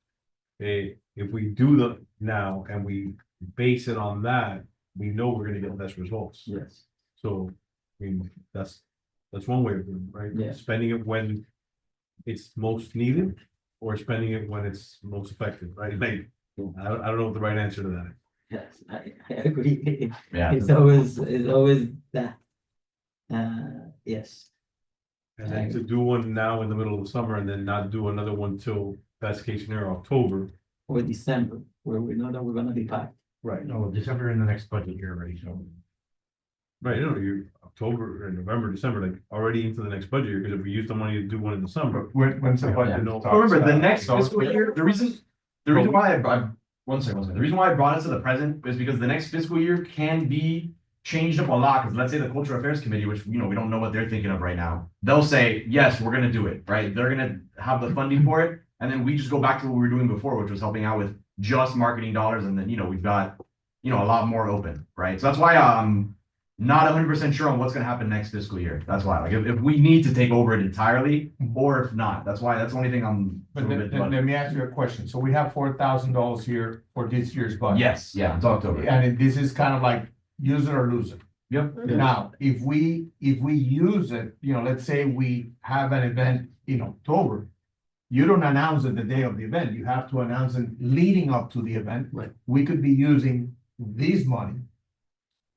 If we do the now and we base it on that, we know we're gonna get less results. Yes. So, I mean, that's one way of doing it, right? Yeah. Spending it when it's most needed or spending it when it's most effective, right? Like, I don't know what the right answer to that is. Yes, I agree. yeah. It's always that. Yes. And then to do one now in the middle of the summer and then not do another one till best case scenario October. Or December, where we know that we're gonna be packed. Right. No, December in the next budget year already, so. Right, you're October or November, December, like already into the next budget year, because if we use the money to do one in the summer. When's the budget? no. starts, Remember, the next so- fiscal year, the reason why one second, the reason why I brought it to the present is because the next fiscal year can be changed up a lot, because let's say the Cultural Affairs Committee, which, you know, we don't know what they're thinking of right now, they'll say, yes, we're gonna do it, right? They're gonna have the funding for it, and then we just go back to what we were doing before, which was helping out with just marketing dollars, and then, you know, we've got, you know, a lot more open, right? So that's why I'm not 100% sure on what's gonna happen next fiscal year. That's why, like, if we need to take over it entirely, or if not, that's why, that's the only thing I'm. But let me ask you a question. So we have $4,000 here for this year's budget. Yes, yeah, it's October. And this is kind of like use it or lose it. Yep. Now, if we use it, you know, let's say we have an event in October. You don't announce it the day of the event. You have to announce it leading up to the event. Right. We could be using this money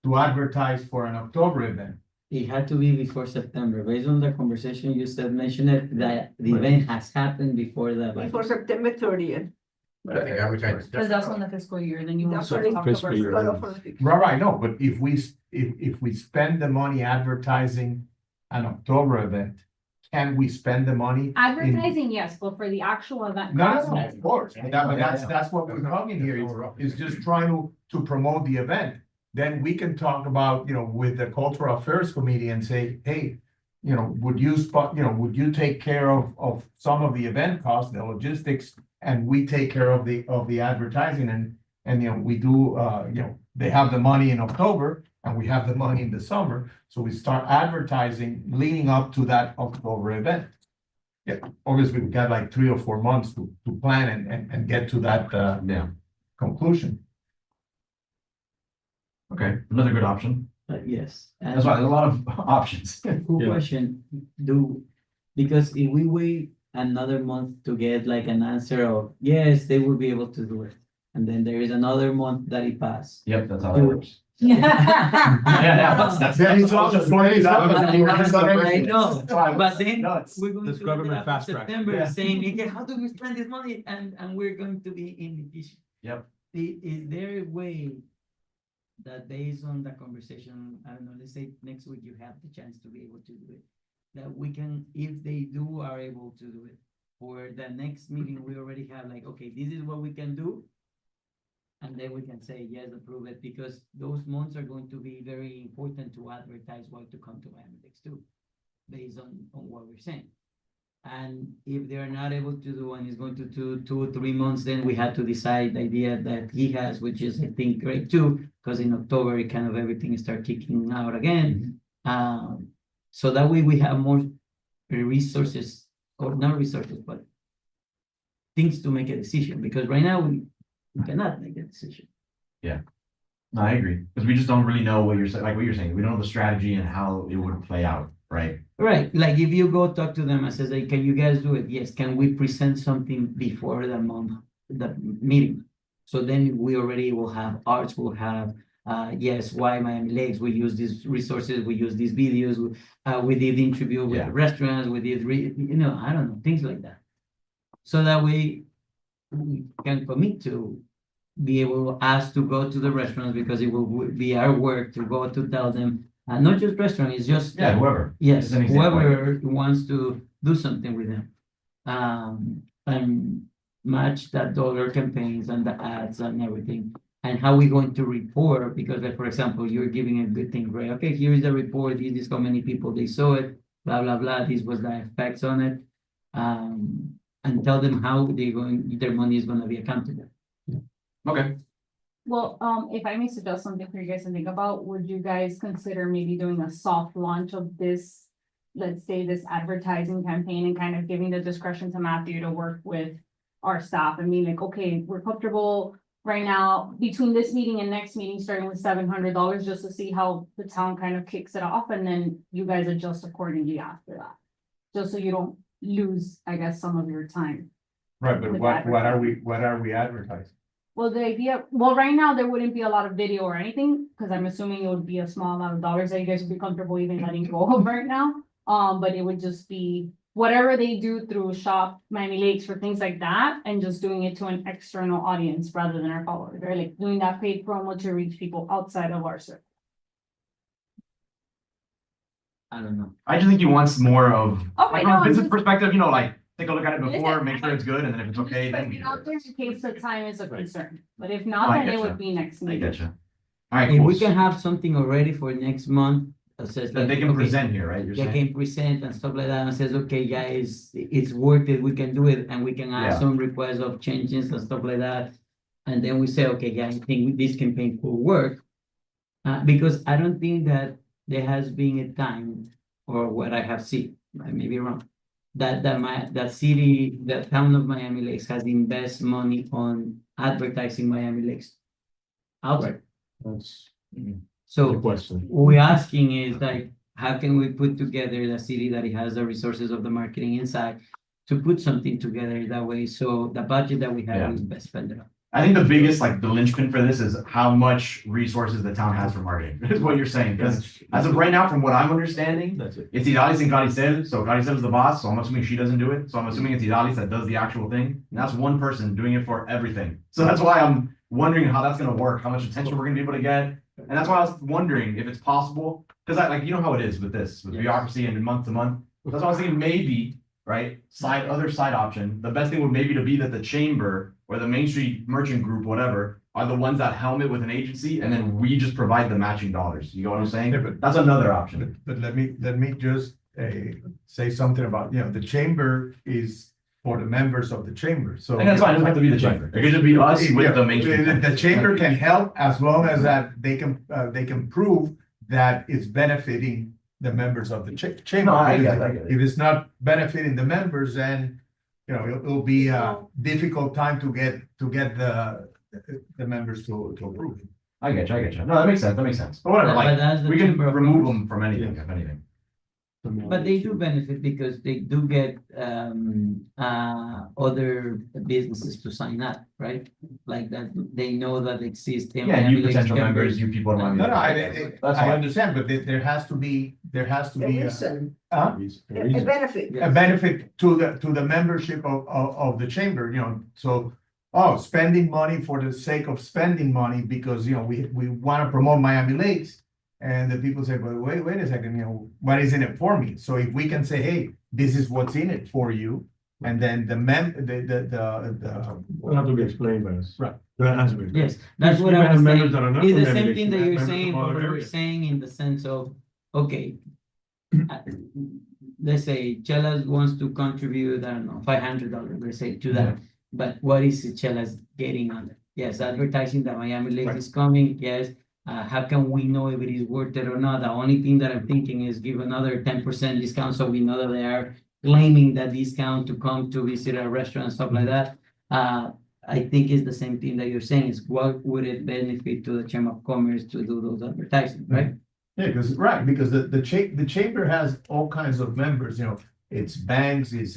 to advertise for an October event. It had to be before September, based on the conversation you said, mentioned it, that the event has happened before the. Before September 30th. I think advertise. Because that's when the fiscal year, then you want That's to what start it- Fiscal year. October. Right, no, but if we spend the money advertising an October event, can we spend the money? Advertising, yes, but for the actual event. No, cost, no, of course, but that's what we're talking here, is just trying to promote the event. Then we can talk about, you know, with the Cultural Affairs Committee and say, hey, you know, would you take care of some of the event costs, the logistics, and we take care of the advertising and, you know, we do, you know, they have the money in October and we have the money in the summer, so we start advertising leading up to that October event. Yeah, obviously, we got like 3 or 4 months to plan and get to that, Yeah, conclusion. okay, another good option. Yes. That's why there's a lot of options. Cool Yeah. question, because if we wait another month to get like an answer of, yes, they will be able to do it. And then there is another month that it passed. Yep, that's how that works. Yeah. Yeah, that's. Then it's all just money. I know, but then Nuts. we're going This to government look it up fast in track. September Yeah. saying, okay, how do we spend this money? And we're going to be in litigation. Yep. Is there a way that based on the conversation, I don't know, let's say next week you have the chance to be able to do it, that we can, if they are able to do it, for the next meeting, we already have like, okay, this is what we can do. And then we can say, yes, approve it, because those months are going to be very important to advertise why to come to Miami-Dade too, based on what we're saying. And if they're not able to do, and it's going to do 2 or 3 months, then we had to decide the idea that he has, which is, I think, great too, because in October, it kind of everything start kicking out again. So that way we have more resources, or not resources, but things to make a decision, because right now we cannot make a decision. No, I agree, because we just don't really know what you're saying, like what you're saying, we don't know the strategy and how it would play out, right? Right, like if you go talk to them and says, like, can you guys do it? Yes, can we present something before the month, the meeting? So then we already will have arts, we'll have, yes, why Miami Lakes, we use these resources, we use these videos, we did interview with Yeah. restaurants, we did, you know, I don't know, things like that. So that way we can commit to be able to ask to go to the restaurants, because it will be our work to go to tell them, not just restaurant, it's just. Yeah, whoever. Yes, As an example. whoever wants to do something with them. And match that dollar campaigns and the ads and everything. And how we going to report, because like, for example, you're giving a good thing, right? Okay, here is the report, this is how many people they saw it, blah, blah, blah, this was the effects on it. And tell them how their money is gonna be accounted. Okay, Well, if I may suggest something for you guys to think about, would you guys consider maybe doing a soft launch of this? Let's say this advertising campaign, and kind of giving the discretion to Matthew to work with our staff and being like, okay, we're comfortable right now between this meeting and next meeting, starting with $700, just to see how the town kind of kicks it off, and then you guys adjust accordingly after that. Just so you don't lose, I guess, some of your time. Right, but With what are we advertising? Well, the idea, well, right now, there wouldn't be a lot of video or anything, because I'm assuming it would be a small amount of dollars that you guys would be comfortable even letting go of right now. But it would just be whatever they do through Shop Miami Lakes or things like that, and just doing it to an external audience rather than our followers, right? Like doing that paid promo to reach people outside of our circle. I don't know. I just think he wants more of, Okay, like, no, from a I'm business just- perspective, you know, like, take a look at it Listen, before, make sure it's good, and then if it's okay, then. Putting it out there in case the time is a Right. concern, but if I not, then it getcha. would be next I meeting. get you. Alright, If cool. we can have something already for next month, that says That like, they can okay, present here, right? You're they saying? can present and stuff like that, and says, okay, guys, it's worth it, we can do it, and we can add Yeah. some requests of changes and stuff like that. And then we say, okay, guys, I think this campaign could work. Because I don't think that there has been a time, or what I have seen, I may be wrong. That the town of Miami Lakes has invest money on advertising Miami Lakes. Outside, That's the so question. we're asking is like, how can we put together the city that it has the resources of the marketing inside to put something together that way, so the budget that we Yeah. have is best spent. I think the biggest, like, the linchpin for this is how much resources the town has for marketing, is what you're saying, because as of right now, from what I'm understanding, That's it. it's Idalis and Caricel, so Caricel is the boss, so I'm assuming she doesn't do it, so I'm assuming it's Idalis that does the actual thing, and that's one person doing it for everything. So that's why I'm wondering how that's gonna work, how much attention we're gonna be able to get, and that's why I was wondering if it's possible, because I, like, you know how it is with this, with Yes. bureaucracy and month to month, that's why I was thinking maybe, right, other side option, the best thing would maybe to be that the chamber or the Main Street Merchant Group, whatever, are the ones that helm it with an agency, and then we just provide the matching dollars, you know what I'm saying? Yeah, but- That's another option. But let me just say something about, the chamber is for the members of the chamber, so. And that's fine, it doesn't have to be the chamber, it could just be us with the Main Street. The chamber can help as long as that they can prove that it's benefiting the members of the chamber. No, I get it. If it's not benefiting the members, then, it'll be a difficult time to get the members to approve. I get you. No, that makes sense. But whatever, But like, that's the we can Chamber of remove Commerce. them from anything, if anything. But they do benefit because they do get other businesses to sign up, right? Like that, they know that exists. in Yeah, Miami you Lakes potential Chamber. members, you people in Miami. No, That's I fine. understand, but there has to be The reason, a a benefit. Yeah. benefit to the membership of the chamber, so. Spending money for the sake of spending money because, we want to promote Miami Lakes. And the people say, but wait a second, what is in it for me? So if we can say, hey, this is what's in it for you. And then the Will have to be explained by us. Right. That has to be. Yes, that's what Even I the was members saying. that are not It's from the Miami same Lakes, thing that we have you're members saying, from but other we're areas. saying in the sense of, okay. uh, Let's say Chelas wants to contribute, I don't know, $500, let's say, to that. But what is Chelas getting on it? Yes, advertising that Miami Lakes Right. is coming, yes. How can we know if it is worth it or not? The only thing that I'm thinking is give another 10% discount, so we know that they are claiming that discount to come to visit a restaurant and stuff like that. I think it's the same thing that you're saying, is what would it benefit to the Chamber of Commerce to do those advertising, right? Yeah, because the chamber has all kinds of members, it's banks, it's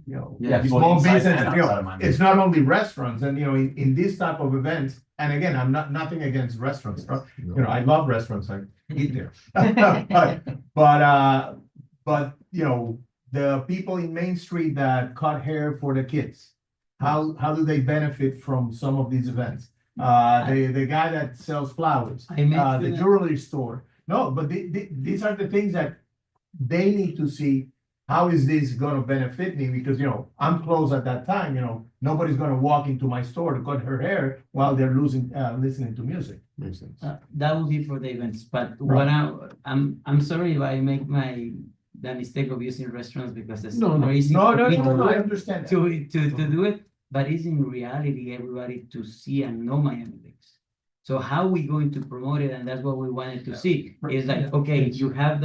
Yeah, people small inside business, and outside of Miami. it's not only restaurants and, in this type of events, and again, I'm nothing against restaurants, I love restaurants, I eat there. But, the people in Main Street that cut hair for the kids, how do they benefit from some of these events? The guy that sells flowers, I mentioned the that- jewelry store. No, but these are the things that they need to see. How is this gonna benefit me? Because, I'm closed at that time, nobody's gonna walk into my store to cut her hair while they're listening to music. Makes sense. That would be for the events, but what I'm sorry if I make the mistake of using restaurants because it's No, no. more easy. No, for no, me no, I understand. that. to do it, but it's in reality, everybody to see and know Miami Lakes. So how we going to promote it? And that's what we wanted to see. It's like, okay, you have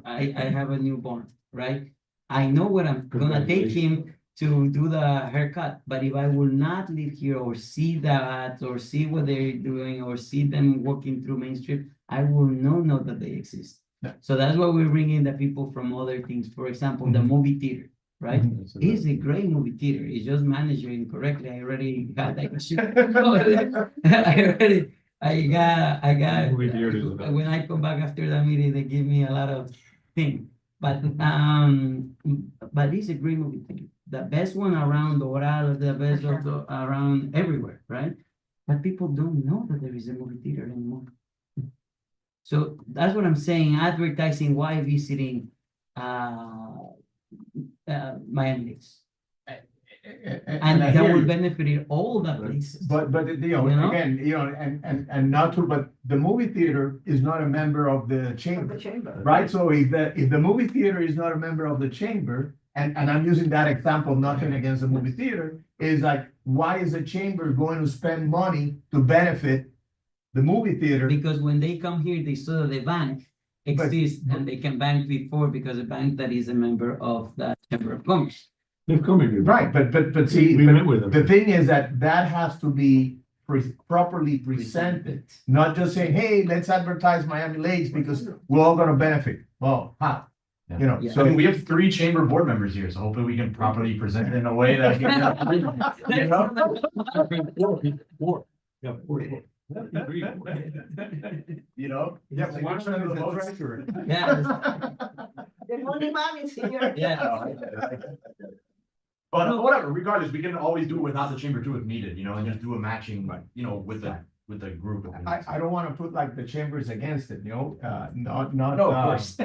I have a newborn, right? I know what I'm gonna take him to do the haircut, but if I will not live here or see the ads or see what they're doing or see them walking through Main Street, I will not know that they exist. Yeah. So that's why we're bringing the people from other things. For example, the movie theater, right? It's a great movie theater. It's just managed incorrectly. I already had that issue. I got, Movie theater is another. when I come back after the meeting, they give me a lot of things. But it's a great movie thing. The best one around Doral, the best sure. of around everywhere, right? But people don't know that there is a movie theater anymore. So that's what I'm saying, advertising, why visiting, Miami Lakes. And I that hear will you. benefit all the places. But, you know, You know? again, you know, and not to, but the movie theater is not a member of the Of the chamber. chamber. Right, so if the movie theater is not a member of the chamber, and I'm using that example, nothing against the movie theater, is like, why is the chamber going to spend money to benefit the movie theater? Because when they come here, they saw that the bank exists and they can bank before because a bank that is a member of the Chamber of Commerce. They've come here. Right, but see, We but met with them. the thing is that has to be properly presented, not just saying, hey, let's advertise Miami Lakes because we're all gonna benefit. Well, how? You know, Yeah. So so we have 3 chamber board members here, so hopefully we can properly present it in a way that. You know? Four. Yeah, four. You know? Yeah, so one which of them one is of the those? treasurer. Yeah, The money man is here. yeah. But whatever, regardless, we can always do it without the chamber too if needed, you know, and just do a matching, you know, with the group. I don't wanna put like the chambers against it, you know, not, No, of course.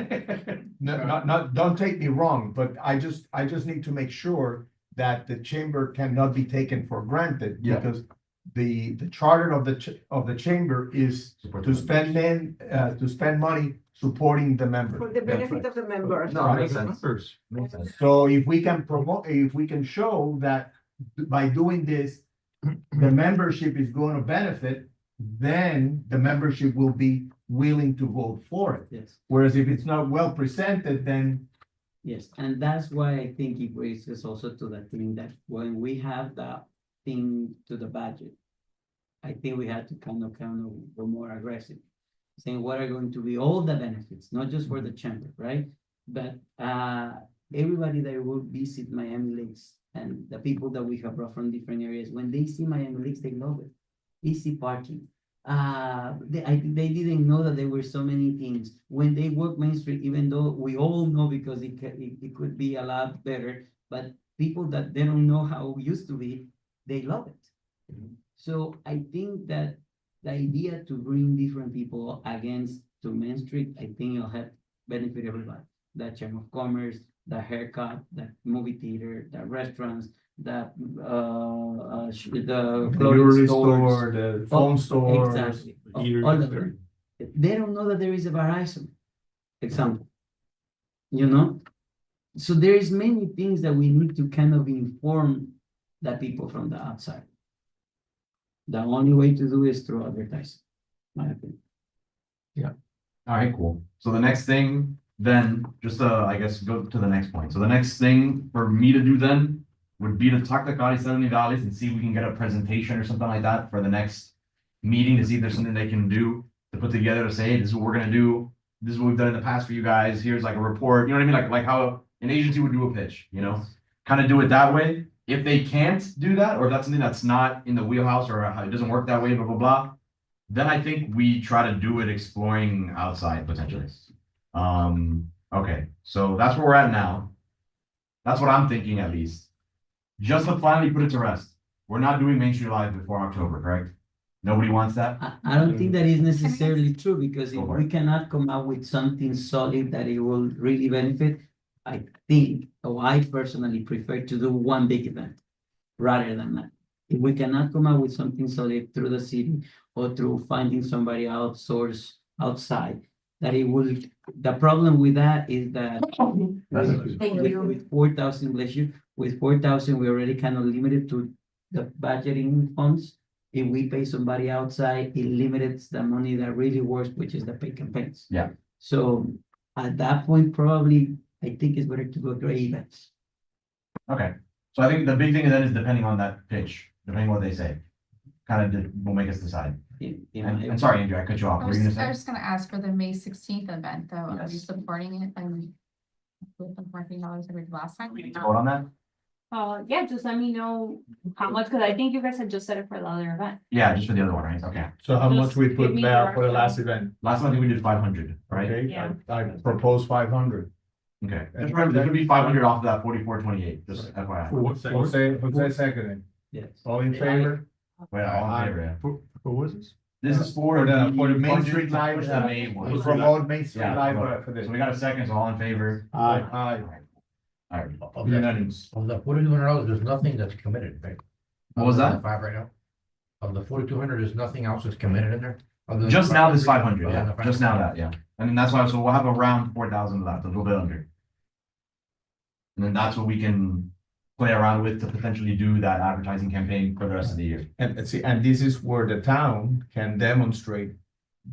don't take me wrong, but I just need to make sure that the chamber cannot be taken for granted. Yeah. Because the charter of the chamber is to spend money supporting the member. For the benefit of the members. No, makes sense. First. Makes sense. So if we can promote, if we can show that by doing this, the membership is going to benefit, then the membership will be willing to vote for it. Yes, Whereas if it's not well presented, then yes, and that's why I think it raises also to the thing that when we have the thing to the budget, I think we had to kind of go more aggressive. Saying what are going to be all the benefits, not just for the chamber, right? But everybody that will visit Miami Lakes and the people that we have brought from different areas, when they see Miami Lakes, they love it. Easy parking. They didn't know that there were so many things. When they walk Main Street, even though we all know because it could be a lot better, but people that they don't know how it used to be, they love it. So I think that the idea to bring different people against to Main Street, I think it'll help benefit everybody. The Chamber of Commerce, the haircut, the movie theater, the restaurants, the the clothing jewelry stores. store, the phone stores. Exactly. Eateries, All of them. They don't know that there is a Verizon example. You know? So there is many things that we need to kind of inform the people from the outside. The only way to do is through advertising, my opinion. All right, cool. So the next thing then, just I guess go to the next point. So the next thing for me to do then would be to talk to Cali Unidades and see if we can get a presentation or something like that for the next meeting to see if there's something they can do to put together to say, hey, this is what we're gonna do. This is what we've done in the past for you guys. Here's like a report, you know what I mean? Like how an agency would do a pitch, you know? Kind of do it that way. If they can't do that, or if that's something that's not in the wheelhouse or it doesn't work that way, blah, blah, blah, then I think we try to do it exploring outside potentially. Okay, so that's where we're at now. That's what I'm thinking at least. Just to finally put it to rest. We're not doing Main Street Live before October, correct? Nobody wants that? I don't think that is necessarily true because if Go for we it. cannot come up with something solid that it will really benefit, I think, or I personally prefer to do one big event rather than that. If we cannot come up with something solid through the city or through finding somebody outsource outside, that it will, the problem with that is that with 4,000, bless you, with 4,000, we're already kind of limited to the budgeting funds. If we pay somebody outside, it limits the money that really works, which is the paid campaigns. Yeah. So at that point, probably, I think it's better to go to events. Okay, so I think the big thing then is depending on that pitch, depending on what they say. Kind of will make us decide. And sorry, Andrew, I cut you off. I What were you was gonna say? just gonna ask for the May 16th event, though, are you Yes. supporting it and with the $14 that we did last time? We need to vote on that? Yeah, just let me know how much, because I think you guys had just said it for the other event. Yeah, just for the other one, right? Okay. So how much Just we give put me back for the direction. last event? Last month we did 500, right? Okay, Yeah. I propose 500. Okay. Just remember, there's gonna be 500 off of that 4428, just FYI. Jose seconded. Yes. All in favor? Wait, all in favor, yeah. What was this? This is For the Main budget Street to Live, push the May one. to promote Main Street Yeah, Live promote. for this. So we got a second, so all in favor? Aye. Aye. Alright, Of that, unanimous. of the $4,200, there's nothing that's committed, right? What was Other than that? the 5 right now? Of the 4,200, there's nothing else that's committed in there? Other than Just the now this 500, 500, yeah, the just now that, yeah. I mean, that's why, so we'll have around 4,000 left, a little bit under. And then that's what we can play around with to potentially do that advertising campaign for the rest of the year. And see, and this is where the town can demonstrate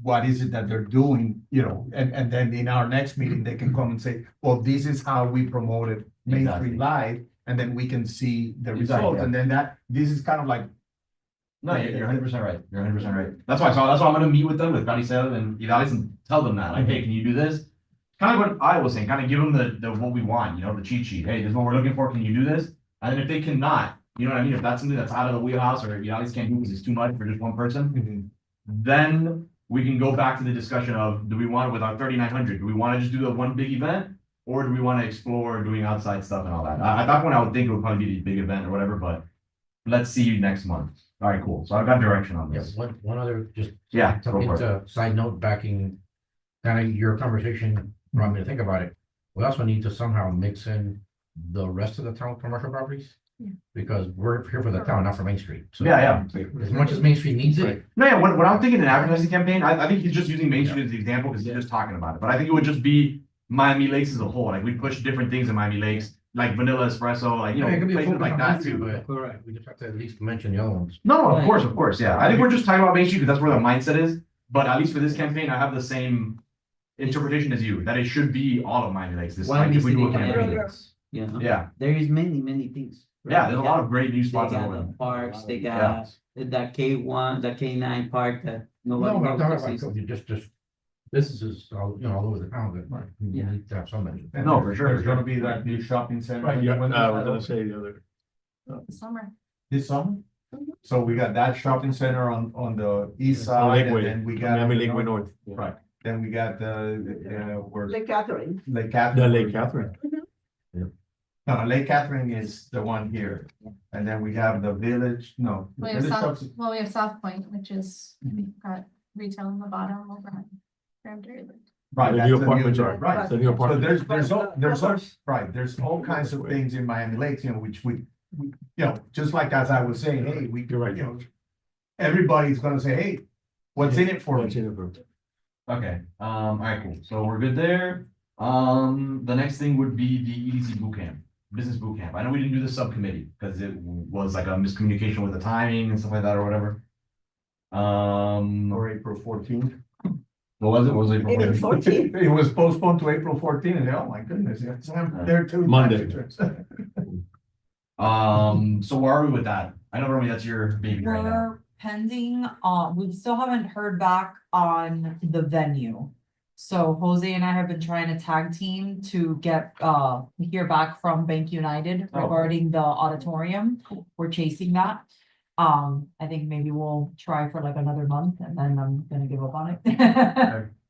what is it that they're doing, you know, and then in our next meeting, they can come and say, well, this is how we promoted Main Exactly. Street Live, and then we can see the Exactly, results, yeah. and then this is kind of like, No, you're 100% right, you're 100% right. That's why I'm gonna meet with them, with Caricel and Idalis and tell them that, like, hey, can you do this? Kind of what I was saying, kind of give them the what we want, you know, the cheat sheet, hey, this is what we're looking for, can you do this? And then if they cannot, you know what I mean, if that's something that's out of the wheelhouse, or Idalis can't do because it's too much for just one person, then we can go back to the discussion of, do we want, with our 3,900, do we want to just do the one big event? Or do we want to explore doing outside stuff and all that? At that point, I would think it would probably be the big event or whatever, but let's see you next month. All right, cool. So I've got direction on Yeah, this. one other, just Yeah, go something for it. to side note backing kind of your conversation, brought me to think about it. We also need to somehow mix in the rest of the town commercial properties. Yeah. Because we're here for the town, not for Main Street. So Yeah, yeah. as much as Main Street needs it, No, yeah, what I'm thinking an advertising campaign, I think he's just using Main Street as the example because he's just talking about it. But I think it would just be Miami Lakes as a whole. Like we push different things in Miami Lakes, like vanilla espresso, like, you know, it could be a places focus like on that Main Street, too. but correct, we just have to at least mention the other ones. No, of course, yeah. I think we're just talking about Main Street because that's where the mindset is. But at least for this campaign, I have the same interpretation as you, that it should be all of Miami Lakes this time if we do a campaign. You know, Yeah, there is many things. yeah, there's a lot of great new They spots got over the there. parks, they Yeah. got the K1, the K9 park that nobody No, but I'm knows talking exists. about you just businesses, all, you know, all over the town that you Yeah. need to have somebody. and No, for sure, There's for sure. gonna be that new shopping center. Right, yeah, When is I that was gonna open? say the other. Summer. This summer? So we got that shopping center on the east On side, and Lakeway, then we got. Miami Lakeway North. Right, then we got where Lake Catherine. Lake The Catherine. Lake Catherine. No, Lake Catherine is the one here, and then we have the village, no. the We have Village South, Shops- well, we have South Point, which is, got retail in the bottom overhead. Graham Dairy. Right, The that's new the apartments new- are, right. the new So apartments. there's all kinds of things in Miami Lakes, you know, which we, you know, just like as I was saying, hey, we, You're right. you know. Everybody's gonna say, hey, what's in it for What's me? in it for? Okay, all right, cool. So we're good there. The next thing would be the EDC boot camp, business boot camp. I know we didn't do the subcommittee because it was like a miscommunication with the timing and stuff like that or whatever. Or April 14th. What was it? What was it? April 14th. It was postponed to April 14th, and oh my goodness, yes, I'm there too. Monday. So where are we with that? I know, Romy, that's your baby right now. We're pending, we still haven't heard back on the venue. So Jose and I have been trying to tag team to get, hear back from Bank United Oh. regarding the auditorium. We're chasing that. I think maybe we'll try for like another month and then I'm gonna give up on it.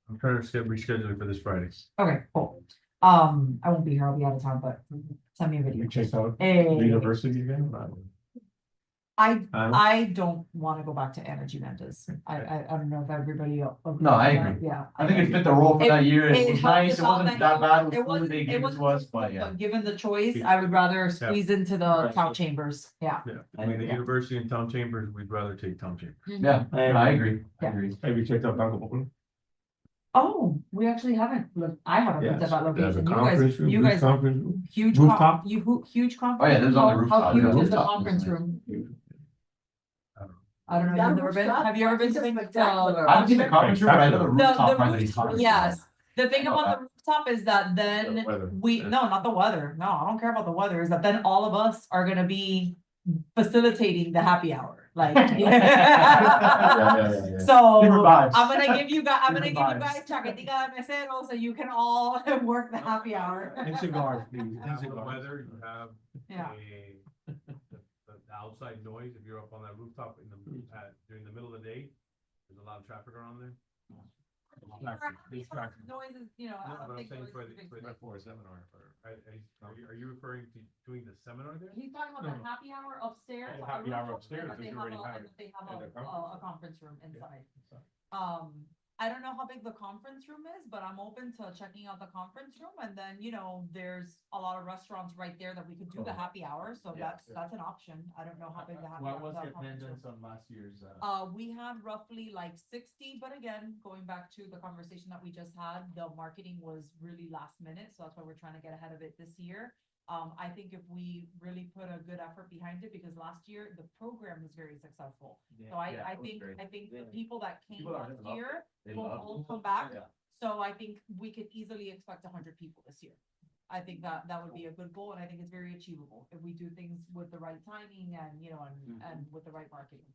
I'm trying to reschedule it for this Friday. Okay, cool. I won't be here, I'll be out of town, but send me a video. You check out the Eh, university again? I don't wanna go back to Energy Ventas. I don't know if everybody. No, I agree. Yeah. I think it fit the role for that year. It was helped nice. us It all wasn't that that bad. It It was cool that they wasn't, gave it it wasn't, to us, but yeah. given the choice, I would rather squeeze into the Right. town chambers, yeah. Yeah, between the university and town chambers, we'd rather take town chambers. Yeah, I agree. I Yeah. agree. Have you checked out Banco Popular? Oh, we actually haven't, I haven't looked at that They have a location. You conference guys, room, you big guys, conference room. huge, Rooftop? huge conference. Oh, yeah, there's on the How rooftop, huge yeah, is the rooftop. conference room? That I don't know, you've never been, rooftop have you ever been to is the? spectacular. I haven't seen the conference room, but I know the The, rooftop. the part that he's roof, talking about. yes, the thing about the rooftop is that The then weather. we, Yeah. no, not the weather, no, I don't care about the weather, is that then all of us are gonna be facilitating the happy hour. like. yeah. So, Different vibes. I'm gonna give you guys, Different vibes. chaquetica de mesero, so you can all work the happy hour. And cigars, please, and Have the cigars. weather, you have Yeah. the outside noise, if you're up on that rooftop during the middle of the day, there's a lot of traffic around there. Noise is, you know, I No, don't but I'm think saying noise for is a big thing. for a seminar, are you referring to doing the seminar there? He's talking about the happy hour upstairs. Oh, on the happy hour rooftop, upstairs, and that if they you have already a- have and that they have in the a conference room inside. I don't know how big the conference room is, but I'm open to checking out the conference room, and then, you know, there's a lot of restaurants right there that we could do the happy hour, so Yeah. that's an option. I don't know how big the happy. What hour- was the the conference room. attendance on last year's, We had roughly like 60, but again, going back to the conversation that we just had, the marketing was really last minute, so that's why we're trying to get ahead of it this year. I think if we really put a good effort behind it, because last year the program was very successful. So I think the people that came People are last loved year they will love all come back. Yeah. So I think we could easily expect 100 people this year. I think that would be a good goal, and I think it's very achievable if we do things with the right timing and, you know, and with the right marketing.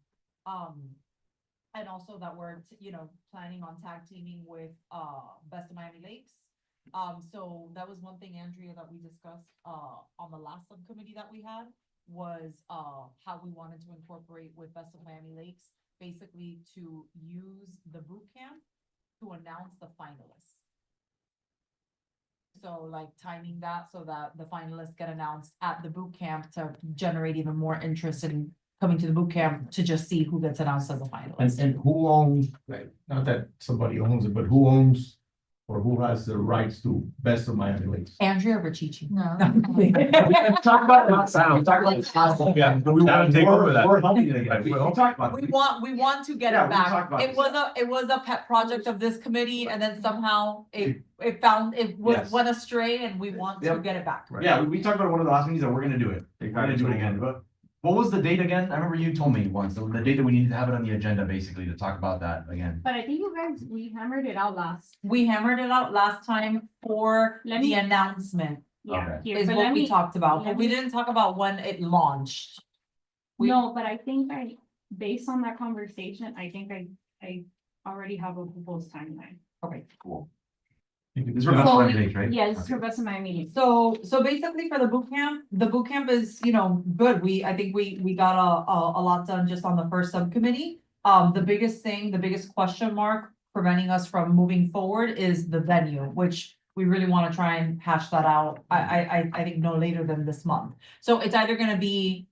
And also that we're, you know, planning on tag teaming with, Best of Miami Lakes. So that was one thing, Andrea, that we discussed, on the last subcommittee that we had, was, how we wanted to incorporate with Best of Miami Lakes, basically to use the boot camp to announce the finalists. So like timing that so that the finalists get announced at the boot camp to generate even more interest in coming to the boot camp to just see who gets announced as a finalist. And who owns, like, not that somebody owns it, but who owns or who has the rights to Best of Miami Lakes? Andrea Riccici. No. Talk about it. Yeah, but we want to take over that. We're helping it again. We talked about We it. want to get Yeah, it we talked back. about It this. was a pet project of this committee, and then somehow it Yes. went astray, and we want to Yep. get it back. Yeah, we talked about it one of the last meetings that we're gonna do it. We're gonna do it again, but what was the date again? I remember you told me once, the date that we needed to have it on the agenda, basically, to talk about that again. But I think you guys, we hammered it out last. We hammered it out last time for Let the me- announcement Yeah, Okay. here, is but what let we me, talked about, let but we me- didn't talk about when it launched. we- no, but I think based on that conversation, I think I already have a proposed timeline. Okay. Cool. This is for Best So, Miami Lakes, right? Yes, Okay. for Best of Miami. So basically for the boot camp is, you know, good. I think we got a lot done just on the first subcommittee. The biggest question mark preventing us from moving forward is the venue, which we really want to try and hash that out. I think no later than this month. So it's either gonna be,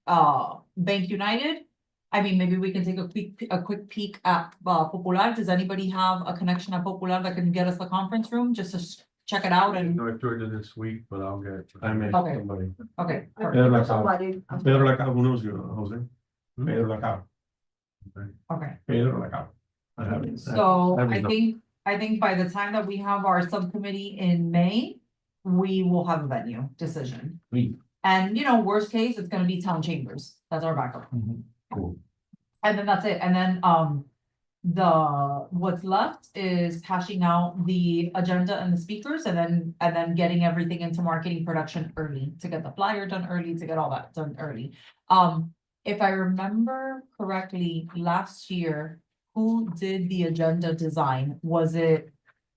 Bank United. I mean, maybe we can take a quick peek at, Popular. Does anybody have a connection at Popular that can get us the conference room, just to check it out and, No, I toured it this week, but I'll get. I met Okay. somebody. okay. Pedro Lacao. Somebody. Pedro Lacao, who knows you, Jose? Pedro Lacao, Okay. Pedro Lacao. I haven't- So I I haven't- think by the time that we have our subcommittee in May, we will have a venue decision. Sweet. And, you know, worst case, it's gonna be town chambers. That's our backup. Cool. And then that's it. And then, what's left is hashing out the agenda and the speakers and then getting everything into marketing production early to get the flyer done early, to get all that done early. If I remember correctly, last year, who did the agenda design? Was it,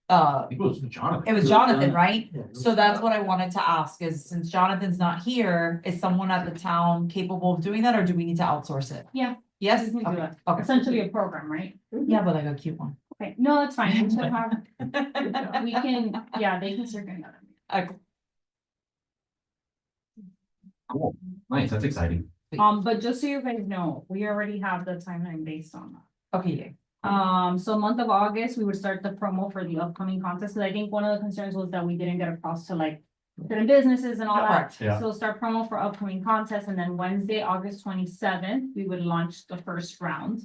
I think it was Jonathan. it was Jonathan, right? So that's what I wanted to ask is, since Jonathan's not here, is someone at the town capable of doing that, or do we need to outsource it? Yeah. Yes? We can do Okay, that. okay. Essentially a program, right? Yeah, but like a cute one. Okay, no, that's fine. We should have- we can, yeah, they can circle that. Cool. Nice, that's exciting. But just so you guys know, we already have the timeline based on that. Okay, So month of August, we would start the promo for the upcoming contest, 'cause I think one of the concerns was that we didn't get across to like certain businesses and all that. correct. Yeah. So start promo for upcoming contests, and then Wednesday, August 27th, we would launch the first round.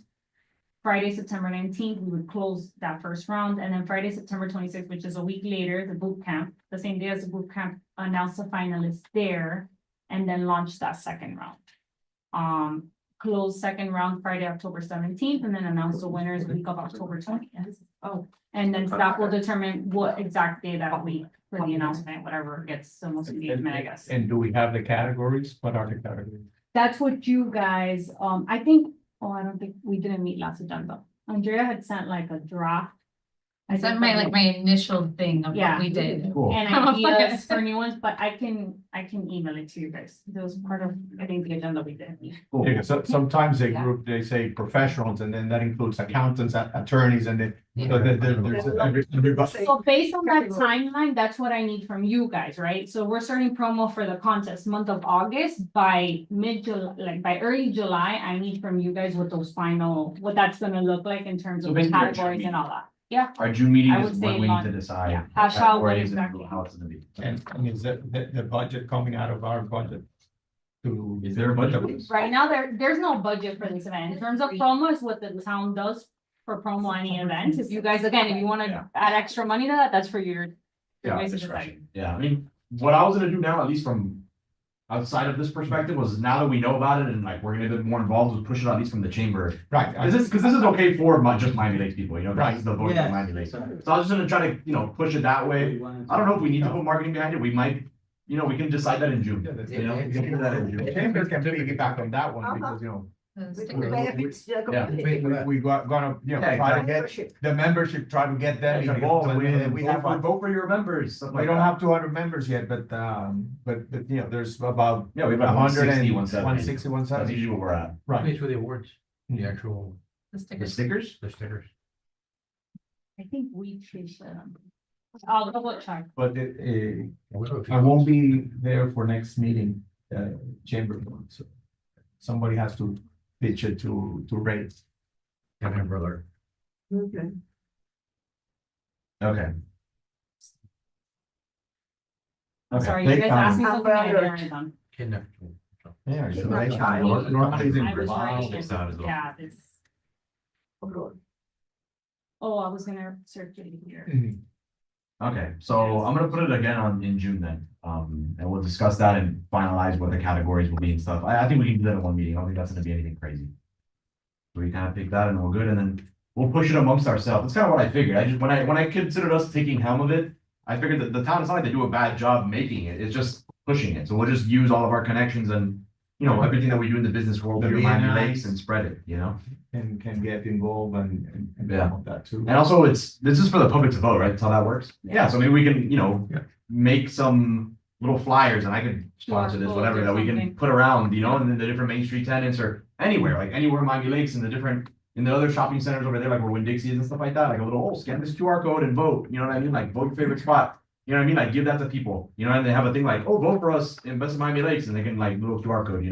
Friday, September 19th, we would close that first round, and then Friday, September 26th, which is a week later, the boot camp, the same day as the boot camp, announce the finalists there, and then launch that second round. Close second round Friday, October 17th, and then announce the winners week of October 20th. Oh, and then staff will determine what exact day that week for the announcement, whatever gets the most engagement, I guess. And do we have the categories? What are the categories? That's what you guys, I think Oh, I don't think, we didn't meet last agenda. Andrea had sent like a draft. I sent my, like, my initial thing of Yeah. what we did. Cool. And I'm ideas for new ones, but I can email it to you guys. That was part of, I think, the agenda we did. Cool. Yeah, so sometimes they Yeah. group, they say professionals, and then that includes accountants, attorneys, and then. Yeah. So there's everybody. So based on that timeline, that's what I need from you guys, right? So we're starting promo for the contest month of August. By mid-July, like by early July, I need from you guys what those final, what that's gonna look like in terms So of the basically our June categories and all that. Yeah, Our June meeting I is would when say we need to Lon- decide. yeah, hash out what categories and exactly. How it's gonna be. And is the budget coming out of our budget? To. Is there a budget? right now, there's no budget for this event. In terms of promo, is what the town does for promo any events. If you guys, again, if you Yeah. wanna add extra money to that, that's for your. Yeah, guys' discretion. Yeah, I mean, what I was gonna do now, at least from outside of this perspective, was now that we know about it and like we're gonna get more involved, was push it at least from the chamber. Right. Cause this is okay for just Miami Lakes people, you know, this is the voice Yeah. of Miami Lakes. So I was just gonna try to, push it that way. I don't know if we need to put marketing behind it. We might, we can decide that in June. Yeah, that's- You know, we can do that in The June. chamber can piggyback on that one Uh-huh. because, The With stickers. the benefits, the Yeah. community. we gonna, Yeah, try to get Membership. the membership, try to get them Yeah, involved. vote, And we have, vote for your members. stuff we like don't that. have 200 members yet, but, there's about. Yeah, we have about 160, 160, 160, That's 170. usually where we're at. Right. Pays for the awards, the actual, The The stickers. stickers? the stickers. I think we should, I'll double check. But I I won't be there for next meeting, chamber one, so somebody has to pitch it to raise. Yeah, my brother. Okay. Okay. Okay. Sorry, you guys asked me Um, something I didn't done. Kidnapped. Yeah. Keep so my they- child. Normally it's in I was Vermont. writing fix it. that as well. Yeah, this, Abroad. oh, I was gonna circulate it here. Mhm. Okay, so I'm gonna put it again in June then, and we'll discuss that and finalize what the categories will be and stuff. I think we can do that in one meeting. I don't think that's gonna be anything crazy. So we kind of pick that and we're good, and then we'll push it amongst ourselves. That's kind of what I figured. I just, when I considered us taking helm of it, I figured that the town, it's not like they do a bad job making it, it's just pushing it. So we'll just use all of our connections and, everything that we do in the business world, The here in Miami BNIs. Lakes, and spread it, And can get involved and Yeah. all that too. And also, this is for the public to vote, right? That's how that works? Yeah, so maybe we can, Yeah. make some little flyers and I could sponsor this, QR whatever, codes or that we can something. put around, and then the different Main Street tenants or anywhere, like anywhere in Miami Lakes and in the other shopping centers over there, like where Winn-Dixie is and stuff like that, like a little, scan this QR code and vote, you know what I mean? Like vote your favorite spot. You know what I mean? Like give that to people, and they have a thing like, vote for us in Best of Miami Lakes, and they can like little QR code,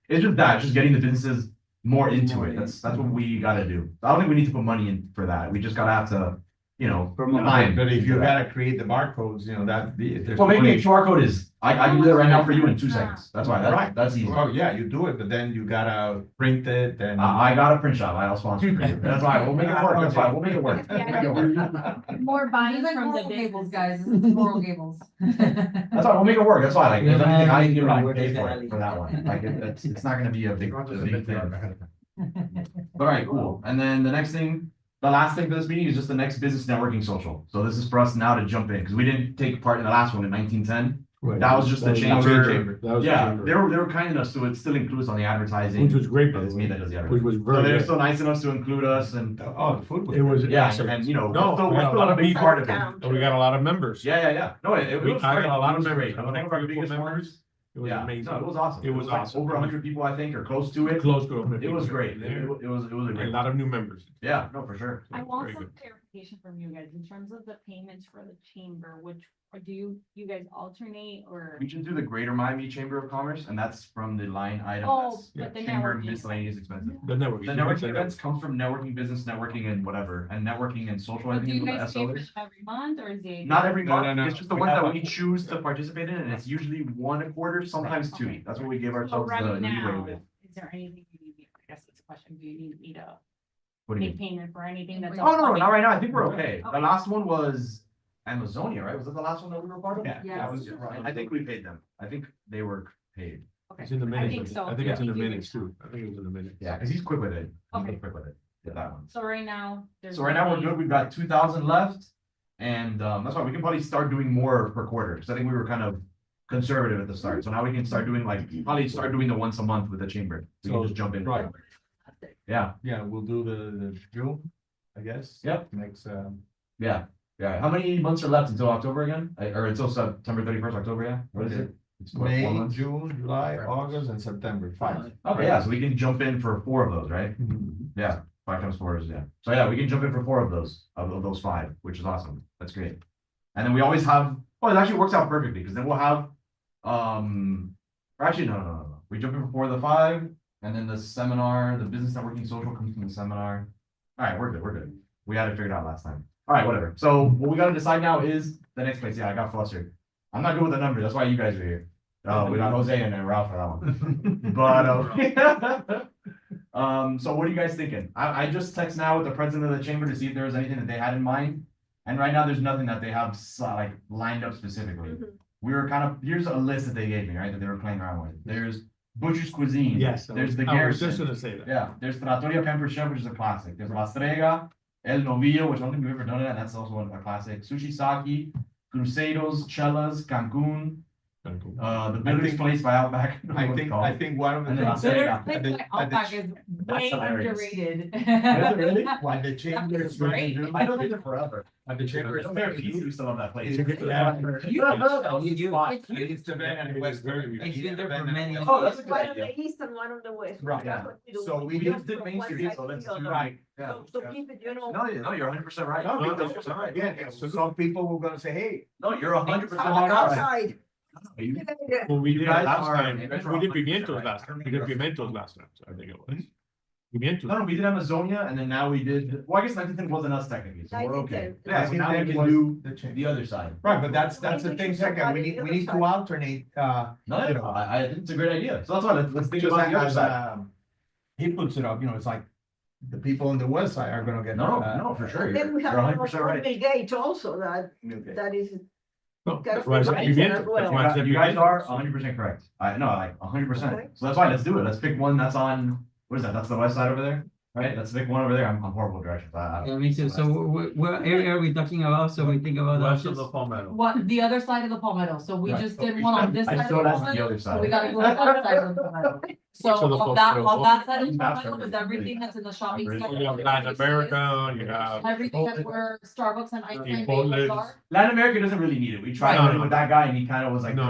It's just that, it's just getting the businesses more into it. That's what we gotta do. I don't think we need to put money in for that. We just gotta have to, time. But if into you that. gotta create the barcodes, there's. Well, maybe a money. QR code is, I can do that right now for you in 2 seconds. That's why, Right. that's easy. Well, yeah, you do it, but then you gotta print it and. I got a print shop. I'll sponsor for you. That's why we'll make it work. That's why we'll make it work. More buying It's like from the Coral Gables, business. guys. It's Coral Gables. That's why we'll make it work. That's why, like, if anything, I give Right. it, pay for it for that one. Like, it's not gonna be a big thing. All right, cool. And then the next thing, the last thing for this meeting is just the next business networking social. So this is for us now to jump in, because we didn't take part in the last one in 1910. That was just the chamber. That was the Yeah, chamber. they were kind enough, so it still includes on the advertising. Which was great, by But the it's me way. that does the Which advertising. was So very they're good. so nice enough to include us and, Oh, the food was. It was. yeah, excellent. and No, we're we got a still lot a of big people. part of it. And we got a lot of members. Yeah. No, it was. I got great. a lot It of was members. great. I One think of our our biggest members. members. It was Yeah, amazing. no, it was awesome. It was like awesome. Over 100 people, I think, or close to it. Close to It was great. It There. was a A great. lot of new members. Yeah, no, for sure. I Very want some good. clarification from you guys in terms of the payments for the chamber, or do you guys alternate or? We just do the Greater Miami Chamber of Commerce, and that's from the line item. Oh, that's but the Chamber networking. miscellaneous expenses. The network. The networking events come from networking, business networking, and whatever, and networking and social, I But do think you is what the guys pay SO for is. them every month or is it? Not every No, no, month, no. it's just the We ones have that a- we choose to participate in, and it's usually 1 a quarter, sometimes 2. Okay. That's what we give So ourselves the right leeway now, with. is there anything you need, me- I guess that's a question, do you need me to What do you make mean? payment for anything that's? Oh, no, upcoming? not right now. I think we're okay. The Okay. last one was Amazonia, right? Was that the last one that we were part of? Yeah. Yeah. that was- I think we paid them. I think they were paid. Okay. It's in the I minutes. think so. I think it's in the Yeah. minutes too. I think it was in the minutes. Yeah, because he's quick with it. He's Okay. quick with it. With that one. So right now, there's. So right now we're nothing- good. We've got 2,000 left. And that's why we can probably start doing more per quarter. Because I think we were kind of conservative at the start. So now we can start doing probably start doing the once a month with the chamber. We can So, just jump in. right. fantastic. Yeah, Yeah, we'll do the June, I guess. Yep. Next, yeah, yeah. How many months are left until October again? Or until September 31st, October, yeah? What is it? It's what, 4 May, months? June, July, August, and September, 5. Okay, yeah, so we can jump in for 4 of those, right? Yeah, 5 times 4 is, yeah. So yeah, we can jump in for 4 of those, of those 5, which is awesome. That's great. And then we always have, oh, it actually works out perfectly, because then we'll have, or actually, no. We jump in for 4 of the 5, and then the seminar, the business networking social comes from the seminar. All right, we're good. We had it figured out last time. All right, whatever. So what we gotta decide now is the next place. Yeah, I got flustered. I'm not good with the numbers. That's why you guys are here. We got Jose and then Ralph for that one. But, so what are you guys thinking? I just text now with the president of the chamber to see if there was anything that they had in mind. And right now, there's nothing that they have like lined up specifically. Mhm. We were kind of, here's a list that they gave me, right, that they were playing around with. There's Butcher's Cuisine. Yes. There's the I was just Garrison. gonna say that. Yeah, there's Trattoria Pampered Chef, which is a classic. There's La Strega, El Novillo, which I don't think we've ever done it, and that's also a classic. Sushi Saki, Crusados, Chelas, Cancun, the Biller's Place by Outback. I think one of the And then things. I'll say Bitter that. Place at the- by at the Outback ch- is That's way hilarious. underrated. Why the chamber is Great. I don't think they're forever. At the chamber. Some American people used to love that place. It's been there for many years. Oh, that's a good One on idea. the east and one on the west. Right, That's what we do. So we just just did from Main one Street, side so to let's the do other. Right. So keep it, No, you're 100% right. No, No, because, again, so some people were gonna say, hey. you're 100% right. Outside. You- Well, we You did guys last are- time, you guys are we did 100% pimientos right. last time, we did pimientos last time, so I think it was. Pimientos. No, we did Amazonia, and then now we did, well, I guess 1910 wasn't us technically, so we're okay. 1910. Yeah, so now we can do the other side. Right, but that's the thing, second, we need to alternate, No, no, I think it's a great idea. So that's why let's think just about the other as, side. he puts it up, it's like, the people on the west side are gonna get. No, for sure. And then we You're have 100% right. Bill Gates also, that is, No, That's that's why I said right. pimientos, As well. that's why I said You guys pimientos. are 100% correct. I know, like 100%. Okay. So that's fine. Let's do it. Let's pick one that's on, what is that? That's the west side over there, right? Let's pick one over there. I'm horrible with directions. Yeah, me too. So what area are we talking about? So we think about West of options? the Palmetto. What, the other side of the Palmetto, so we Right. just did one on this I side of still the that's the Palmetto, other so we side. gotta go to the other side of the Palmetto. So So the on that Palmetto- side of the Maps Palmetto is are- everything that's in the shopping I'm center. really- You have Latin America, you have. Everything that's where Starbucks and ice cream Chipotle. bagels are. Latin America doesn't really need it. We tried Right. it with that guy and he kind of was like. No.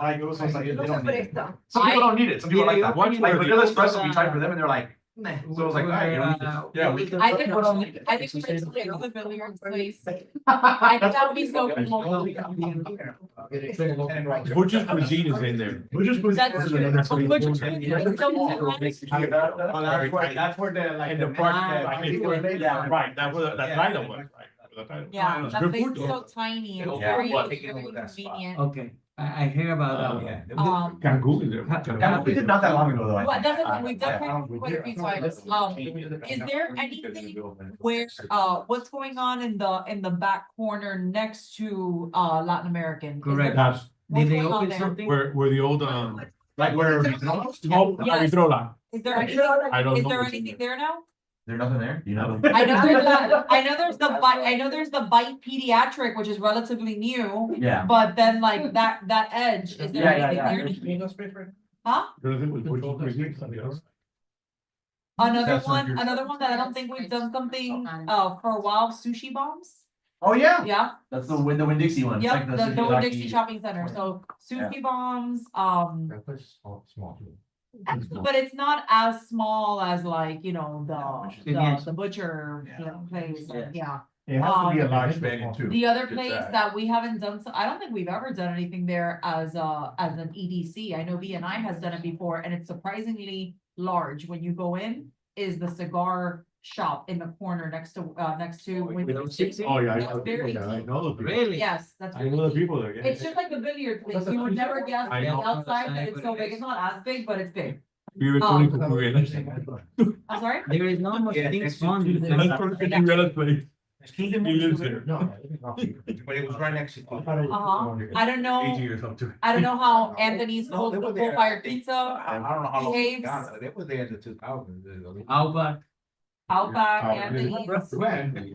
Like, it was just like, they no se don't need it. presta. Some people don't need it. Some people like that. Watch Like where vanilla the- espresso, we tried for them and they're like, meh. So I was like, all right, you don't need this. Yeah, we I think, I think we should stay on the billiards place. I think that would be so cool. Butcher's Cuisine is in there. Butcher's Cuisine. That's is true. another place. Butcher's Yeah. Cuisine is so cool. Oh, that's where the, like. In the the- park, the- like, it's where- yeah, right, that's where the title was, right? The title. Yeah, It's that good place food, is though. so tiny and Yeah. very, What? very convenient. Okay, I hear about that one. Cancun is there. Yeah, we did not that long ago though. I Well, think. that's the thing, we've done quite a few times. Is there anything where, what's going on in the back corner next to, Latin American? Is there- Correct. That's Did they What's going on open there? something? where the old, Like where, is oh, Yes. Avitrola. Is there I'm anything, sure I don't is know. there what's in anything there. there now? there nothing there? You know? I know there's the bite, I know there's the bite pediatric, which is relatively new, Yeah. but then like that edge, is there Yeah. anything there? Huh? The other thing was Butcher's Cuisine, something else. Another one that I don't think we've done something, for a while, Sushi Bombs, Oh, yeah. yeah, That's the Winn-Dixie one. It's yep, like the Sushi Dixie Zaki- Shopping Center, so Sushi Bombs, That place is small too. but it's not as small as like, the Yes. butcher, place, Yes. yeah. It has to be a large venue too. The other Just place that. that we haven't done, I don't think we've ever done anything there as an EDC. I know BNI has done it before and it's surprisingly large. When you go in, is the cigar shop in the corner next to Without six? Oh, yeah, I That's know the people very there, I deep. know the people. Really? Yes, that's. I very know the deep. people there, yeah. It's just like the billiard place. You would never guess I it's know. outside, but it's so big. It's not as big, but it's big. We were Um, going to Curiela's. I'm sorry? There is not much things fun. Let's go to Curiela's place. He lives there. No, but it was right next to. Uh-huh. I don't know, or something. I don't know how Anthony's No, they were there. coal-fired pizza, I don't know how long it's Behaves. gone, they were there in the 2000s. Outback. Outback, Oh, Anthony's. When?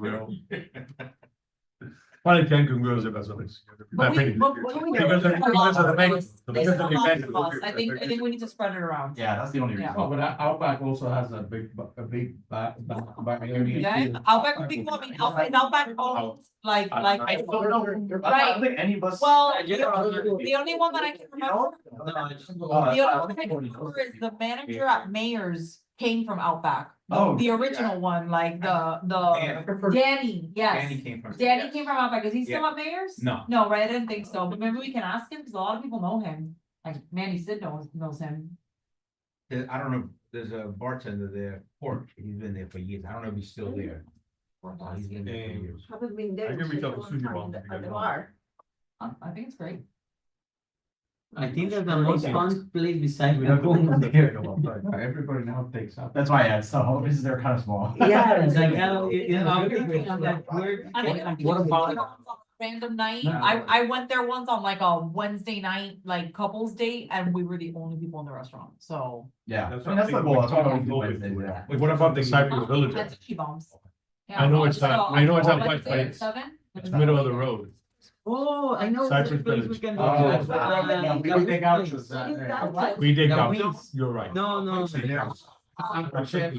Probably Cancun girls if that's what it's. But we- but- but we- Because of the menu, It's because of the a lot event. of us. I think we need to spread it around. Yeah, that's the only reason. Yeah. Oh, but Outback also has a big area. Yeah, Outback would be cool. I mean, Outback owns like. I don't think any of us. Well, Yeah, the only one that I can remember, the only one I can remember is the manager at Mayor's came from Outback. Oh, The original one, like Danny, yes. came from. Danny came from Outback. Is he still at Mayor's? No. No, right? I didn't think so, but maybe we can ask him, because a lot of people know him. Like Manny Sid knows him. I don't know, there's a bartender there, Pork, he's been there for years, I don't know if he's still there. He's been there for years. Haven't been there. I can reach out to for a long Sushi time Bomb at if you the guys bar. I think it's great. I think that the most fun place besides Cancun is here. Everybody now takes out. That's why I had some offices, they're kind of small. Yeah, it's like, I'm thinking of that word. I think What about? on a random night, No. I went there once on like a Wednesday night, like couples date, and we were the only people in the restaurant, so. Yeah, That's I mean, that's the what goal. I'm That's why I thinking. always do Wednesdays, yeah. What about the Cypress Village? That's Sushi Bombs. I know it's not- I know it's not Wednesday quite, but at it's- 7? It's middle of the road. Oh, I know. Cypress the place we Village. can Oh, go. yeah, we can take out this, We dig The out, wings. you're right. No, no. Pampered chef,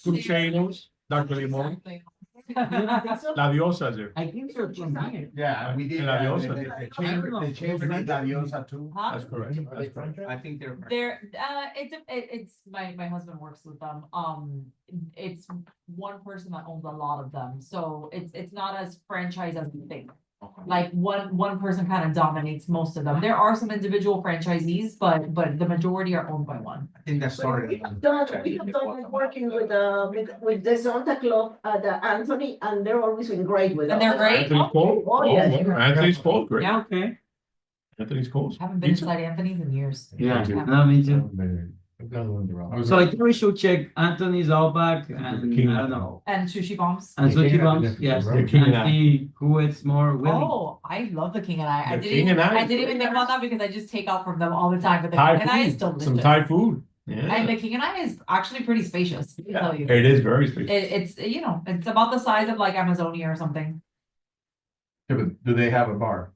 two chainos, Dr. Limon, Exactly. La Diosa there. I think they're from here. Yeah, we did, And Aviosa. the chamber did Aviosa too. Huh? That's correct. That's correct. I think they're. It's my husband works with them, it's one person that owns a lot of them, so it's not as franchise as you think. Like one person kind of dominates most of them, there are some individual franchisees, but the majority are owned by one. I think that started. We have done working with the Santa Club at the Anthony, and they're always been great with us. And they're great? Anthony's Cold? Oh, yes. Anthony's Cold, great. Yeah, Okay. Anthony's Cold. haven't been Pizza. inside Anthony's in years. Yeah, no, me too. I was So I think we should check Anthony's Outback and I don't know. And Sushi Bombs. And The King Sushi and I, Bombs, yes, The King and I. and see who is more willing. Oh, I love the King and I The didn't King and I. I didn't even think about that because I just take out from them all the time, but the Thai King and I is food, delicious. some Thai food. And Yeah, the King and I is actually pretty spacious, I tell you. it is very special. It's, it's about the size of like Amazonia or something. Do they have a bar?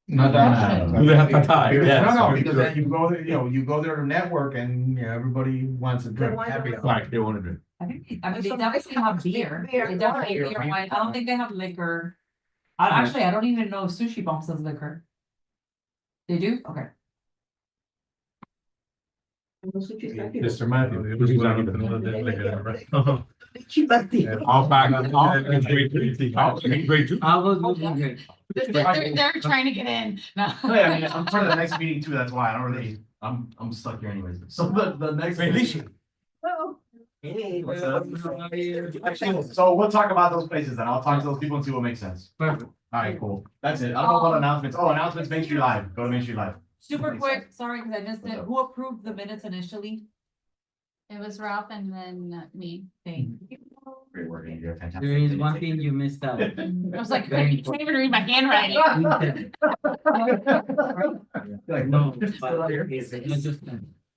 Not that Do they have pad thai? Yes. No, no, because then you go there, you go there to network and, everybody wants to drink want happy to- hour. Like, they want to do. I think, they So definitely have beer. beer, They definitely have wine. beer, wine. I don't think they have liquor. Actually, I don't even know if Sushi Bombs has liquor. They do? Okay. Mr. Matthew. He's not even another day. All back, all great too. All great too. I was looking good. They're trying to get in. No. Oh, yeah, I mean, I'm part of the next meeting too, that's why I don't really, I'm stuck here anyways. So the next. Felicia. So we'll talk about those places and I'll talk to those people and see what makes sense. Perfect. Alright, cool. That's it. I don't know what announcements. Oh, announcements, Main Street Live. Go to Main Street Live. Super quick, sorry, because I missed it. Who approved the minutes initially? It was Ralph and then me. Thank you. Great work, Andrea. Fantastic. There is one thing you missed out. I was like, Very you can't even read my handwriting. Like, No, no. but it's just.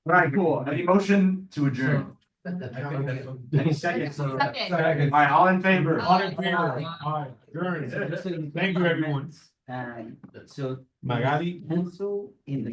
Alright, cool. Any motion to adjourn? Any seconds? Second. Alright, all in favor? All in favor? Aye. Adjourned. Thank you, everyone. And so. Magali? Pencil in the.